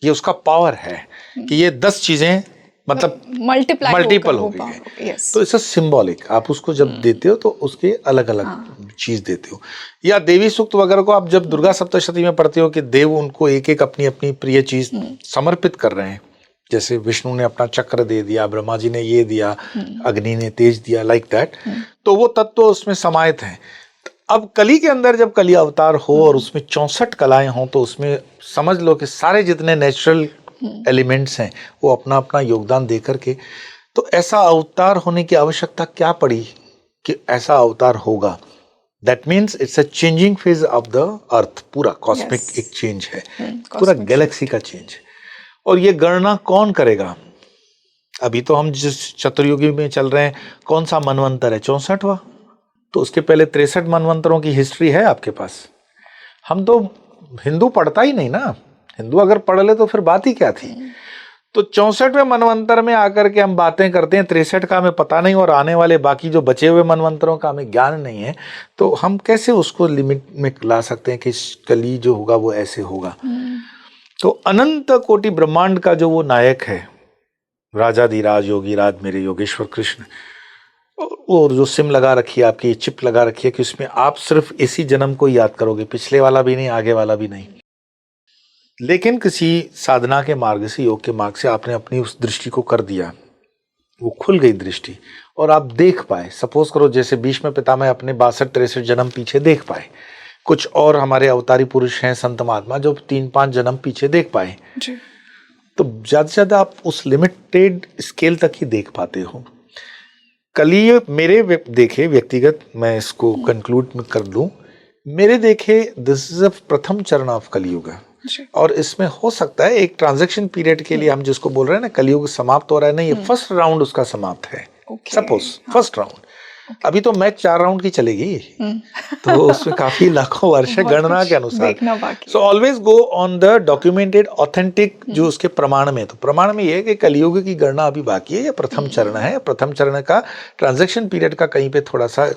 ये उसका पावर है कि ये 10 चीजें मतलब मल्टीपल हो गई है। तो इट्स सिंबॉलिक, आप उसको जब देते हो तो उसके अलग अलग चीज देते हो। या देवी सूक्त वगैरह को आप जब दुर्गा सप्तशती में पढ़ते हो कि देव उनको एक एक अपनी अपनी प्रिय चीज समर्पित कर रहे हैं, जैसे विष्णु ने अपना चक्र दे दिया, ब्रह्मा जी ने ये दिया, अग्नि ने तेज दिया, लाइक दैट। तो वो तत्व उसमें समाहित हैं। अब कली के अंदर जब कली अवतार हो और उसमें 64 कलाएं हों, तो उसमें समझ लो कि सारे जितने नेचुरल एलिमेंट्स हैं वो अपना अपना योगदान दे करके, तो ऐसा अवतार होने की आवश्यकता क्या पड़ी कि ऐसा अवतार होगा? That means it's a changing phase of the earth. पूरा कॉस्मिक एक चेंज है, पूरा गैलेक्सी का चेंज है। और ये गणना कौन करेगा? अभी तो हम जिस चतुर्युगी में चल रहे हैं, कौन सा मनवंतर है? 64वां। तो उसके पहले 63 मनवंतरों की हिस्ट्री है आपके पास। हम तो हिंदू पढ़ता ही नहीं ना, हिंदू अगर पढ़ ले तो फिर बात ही क्या थी। तो 64वें मनवंतर में आकर के हम बातें करते हैं, 63 का हमें पता नहीं, और आने वाले बाकी जो बचे हुए मनवंतरों का हमें ज्ञान नहीं है। तो हम कैसे उसको लिमिट में ला सकते हैं कि कली जो होगा वो ऐसे होगा? तो अनंत कोटि ब्रह्मांड का जो वो नायक है, राजाधिराज योगी राज मेरे योगेश्वर कृष्ण, और जो सिम लगा रखी है आपकी, चिप लगा रखी है कि उसमें आप सिर्फ इसी जन्म को याद करोगे, पिछले वाला भी नहीं, आगे वाला भी नहीं। लेकिन किसी साधना के मार्ग से, योग के मार्ग से आपने अपनी उस दृष्टि को कर दिया, वो खुल गई दृष्टि, और आप देख पाए। सपोज करो जैसे भीष्म पितामह अपने 62-63 जन्म पीछे देख पाए, कुछ और हमारे अवतारी पुरुष हैं, संत महात्मा, जो 3-5 जन्म पीछे देख पाए। जी। तो ज्यादा से ज्यादा आप उस लिमिटेड स्केल तक ही देख पाते हो। कलयुग मेरे देखे व्यक्तिगत, मैं इसको कंक्लूड कर लूं, मेरे देखे दिस इज अ प्रथम चरण ऑफ कलयुग है। और इसमें हो सकता है एक ट्रांजैक्शन पीरियड के लिए, हम जिसको बोल रहे हैं ना कलयुग समाप्त हो रहा है, नहीं, ये फर्स्ट राउंड उसका समाप्त है। सपोज फर्स्ट राउंड, अभी तो मैच 4 राउंड की चलेगी, तो उसमें काफी लाखों वर्ष है गणना के अनुसार। So always go on the documented authentic जो उसके प्रमाण में। तो प्रमाण में ये है कि कलयुग की गणना अभी बाकी है, या प्रथम चरण है। प्रथम चरण का ट्रांजैक्शन पीरियड का कहीं पे थोड़ा सा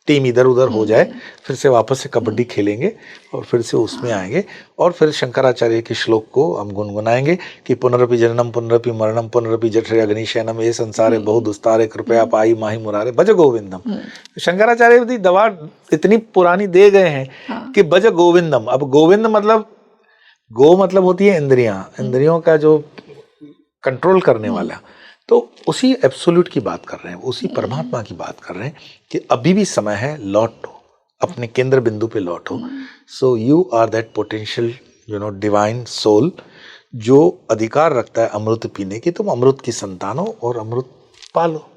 टीम इधर उधर हो जाए, फिर से वापस से कबड्डी खेलेंगे और फिर से उसमें आएंगे, और फिर शंकराचार्य के श्लोक को हम गुनगुनाएंगे कि पुनरपि जननम पुनरपि मरणम पुनरपि जठरे अग्निशयनम ये संसारे बहु दुस्तारे कृपया पाई माही मुरारे भज गोविंदम। शंकराचार्य की दवा इतनी पुरानी दे गए हैं कि भज गोविंदम। अब गोविंद मतलब, गो मतलब होती है इंद्रियां, इंद्रियों का जो कंट्रोल करने वाला, तो उसी एब्सोल्यूट की बात कर रहे हैं, उसी परमात्मा की बात कर रहे हैं कि अभी भी समय है, लौटो, अपने केंद्र बिंदु पे लौटो। So you are that potential divine soul जो अधिकार रखता है अमृत पीने की। तुम अमृत की संतान हो और अमृत पालो,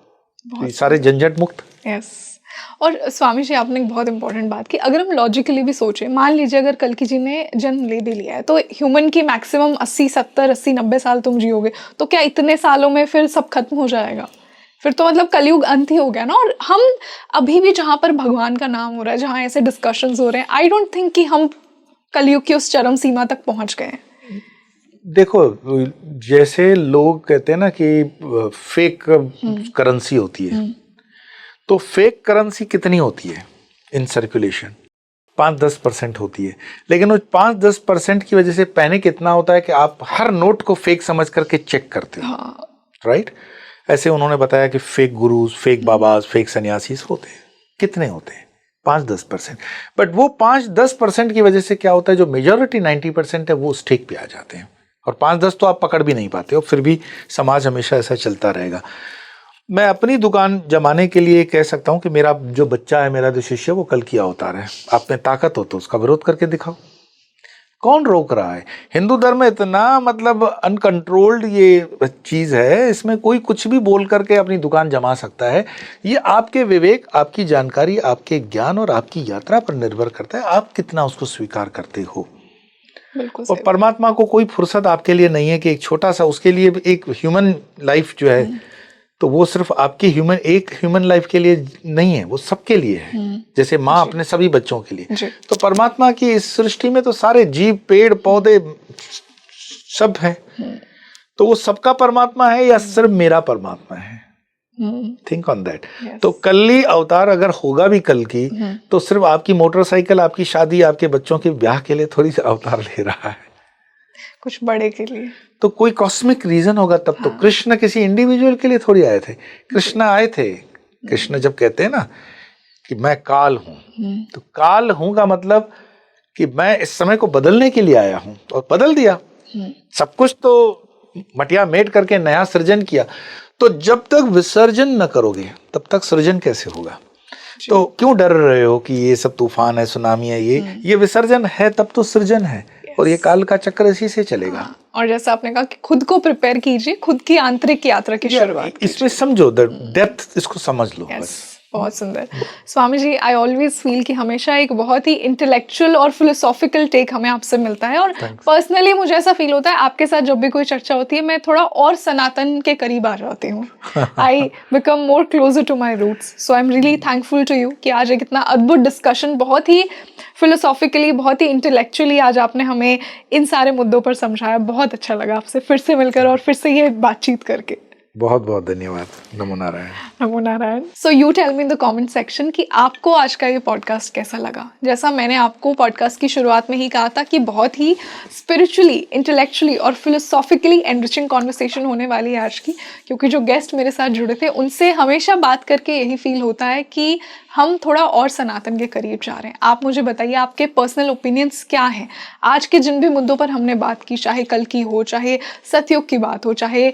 तो सारे झंझट मुक्त। यस। और स्वामी जी, आपने एक बहुत इंपॉर्टेंट बात की। अगर हम लॉजिकली भी सोचें, मान लीजिए अगर कल्कि जी ने जन्म ले भी लिया है, तो ह्यूमन की मैक्सिमम 80, 70, 80, 90 साल तुम जियोगे, तो क्या इतने सालों में फिर सब खत्म हो जाएगा? फिर तो मतलब कलयुग अंत ही हो गया ना। और हम अभी भी जहाँ पर भगवान का नाम हो रहा है, जहाँ ऐसे डिस्कशंस हो रहे हैं, आई डोंट थिंक कि हम कलयुग की उस चरम सीमा तक पहुंच गए हैं। देखो, जैसे लोग कहते हैं ना कि फेक करेंसी होती है, तो फेक करेंसी कितनी होती है इन सर्कुलेशन? 5-10% होती है, लेकिन उस 5-10% की वजह से पैनिक इतना होता है कि आप हर नोट को फेक समझ करके चेक करते हो। राइट? ऐसे उन्होंने बताया कि फेक गुरुज, फेक बाबाज, फेक सन्यासीस होते हैं। कितने होते हैं? 5-10%। बट वो 5-10% की वजह से क्या होता है, जो मेजॉरिटी 90% है वो स्टेक पे आ जाते हैं, और 5-10 तो आप पकड़ भी नहीं पाते हो। फिर भी समाज हमेशा ऐसा चलता रहेगा। मैं अपनी दुकान जमाने के लिए कह सकता हूं कि मेरा जो बच्चा है, मेरा जो शिष्य है, वो कल की अवतार है। आप में ताकत हो तो उसका विरोध करके दिखाओ, कौन रोक रहा है? हिंदू धर्म में इतना मतलब अनकंट्रोल्ड ये चीज है, इसमें कोई कुछ भी बोल करके अपनी दुकान जमा सकता है। ये आपके विवेक, आपकी जानकारी, आपके ज्ञान और आपकी यात्रा पर निर्भर करता है, आप कितना उसको स्वीकार करते हो। और परमात्मा को कोई फुर्सत आपके लिए नहीं है कि एक छोटा सा, उसके लिए एक ह्यूमन लाइफ जो है, तो वो सिर्फ आपकी एक ह्यूमन लाइफ के लिए नहीं है, वो सबके लिए है। जैसे माँ अपने सभी बच्चों के लिए, तो परमात्मा की इस सृष्टि में तो सारे जीव, पेड़ पौधे सब है। तो वो सबका परमात्मा है या सिर्फ मेरा परमात्मा है? Think on that. तो कल्ली अवतार अगर होगा भी कल की, तो सिर्फ आपकी मोटरसाइकिल, आपकी शादी, आपके बच्चों के ब्याह के लिए थोड़ी सा अवतार ले रहा है, कुछ बड़े के लिए। तो कोई कॉस्मिक रीजन होगा तब। तो कृष्ण किसी इंडिविजुअल के लिए थोड़ी आए थे। कृष्ण आए थे, कृष्ण जब कहते हैं ना कि मैं काल हूं, तो काल हूं का मतलब कि मैं इस समय को बदलने के लिए आया हूं, और बदल दिया सब कुछ, तो मटिया मेट करके नया सृजन किया। तो जब तक विसर्जन न करोगे तब तक सृजन कैसे होगा? तो क्यों डर रहे हो कि ये सब तूफान है, सुनामी है? ये विसर्जन है, तब तो सृजन है। और ये काल का चक्र इसी से चलेगा। और जैसा आपने कहा कि खुद को प्रिपेयर कीजिए, खुद की आंतरिक यात्रा की शुरुआत। इसमें समझो डेप्थ, इसको समझ लो। बहुत सुंदर। Swami ji, I always feel कि हमेशा एक बहुत ही इंटेलेक्चुअल और फिलोसॉफिकल टेक हमें आपसे मिलता है। और पर्सनली मुझे ऐसा फील होता है आपके साथ जब भी कोई चर्चा होती है, मैं थोड़ा और सनातन के करीब आ जाती हूँ। I become more closer to my roots. So I am really thankful to you कि आज एक इतना अद्भुत डिस्कशन, बहुत ही फिलोसॉफिकली, बहुत ही इंटेलेक्चुअली आज आपने हमें इन सारे मुद्दों पर समझाया। बहुत अच्छा लगा आपसे फिर से मिलकर और फिर से ये बातचीत करके। बहुत बहुत धन्यवाद। नमो नारायण। नमो नारायण। So you tell me in the comment section कि आपको आज का ये पॉडकास्ट कैसा लगा। जैसा मैंने आपको पॉडकास्ट की शुरुआत में ही कहा था कि बहुत ही स्पिरिचुअली, इंटेलेक्चुअली और फिलोसॉफिकली एनरिचिंग कॉन्वर्सेशन होने वाली है आज की, क्योंकि जो गेस्ट मेरे साथ जुड़े थे उनसे हमेशा बात करके यही फील होता है कि हम थोड़ा और सनातन के करीब जा रहे हैं। आप मुझे बताइए आपके पर्सनल ओपिनियंस क्या हैं आज के जिन भी मुद्दों पर हमने बात की, चाहे कल की हो, चाहे सतयुग की बात हो, चाहे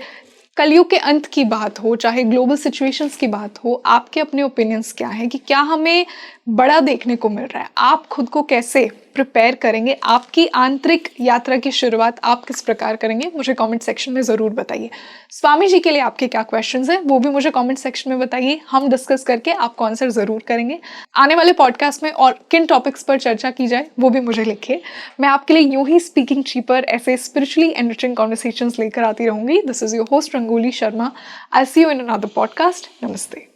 कलयुग के अंत की बात हो, चाहे ग्लोबल सिचुएशंस की बात हो, आपके अपने ओपिनियंस क्या हैं कि क्या हमें बड़ा देखने को मिल रहा है? आप खुद को कैसे प्रिपेयर करेंगे? आपकी आंतरिक यात्रा की शुरुआत आप किस प्रकार करेंगे? मुझे कमेंट सेक्शन में ज़रूर बताइए। स्वामी जी के लिए आपके क्या क्वेश्चंस हैं वो भी मुझे कमेंट सेक्शन में बताइए, हम डिस्कस करके आपको आंसर ज़रूर करेंगे। आने वाले पॉडकास्ट में और किन टॉपिक्स पर चर्चा की जाए वो भी मुझे लिखिए। मैं आपके लिए यूं ही स्पीकिंग चीपर ऐसे स्पिरिचुअली एनरिचिंग कॉन्वर्सेशंस लेकर आती रहूंगी। This is your host Rangoli Sharma. I see you in another podcast. नमस्ते।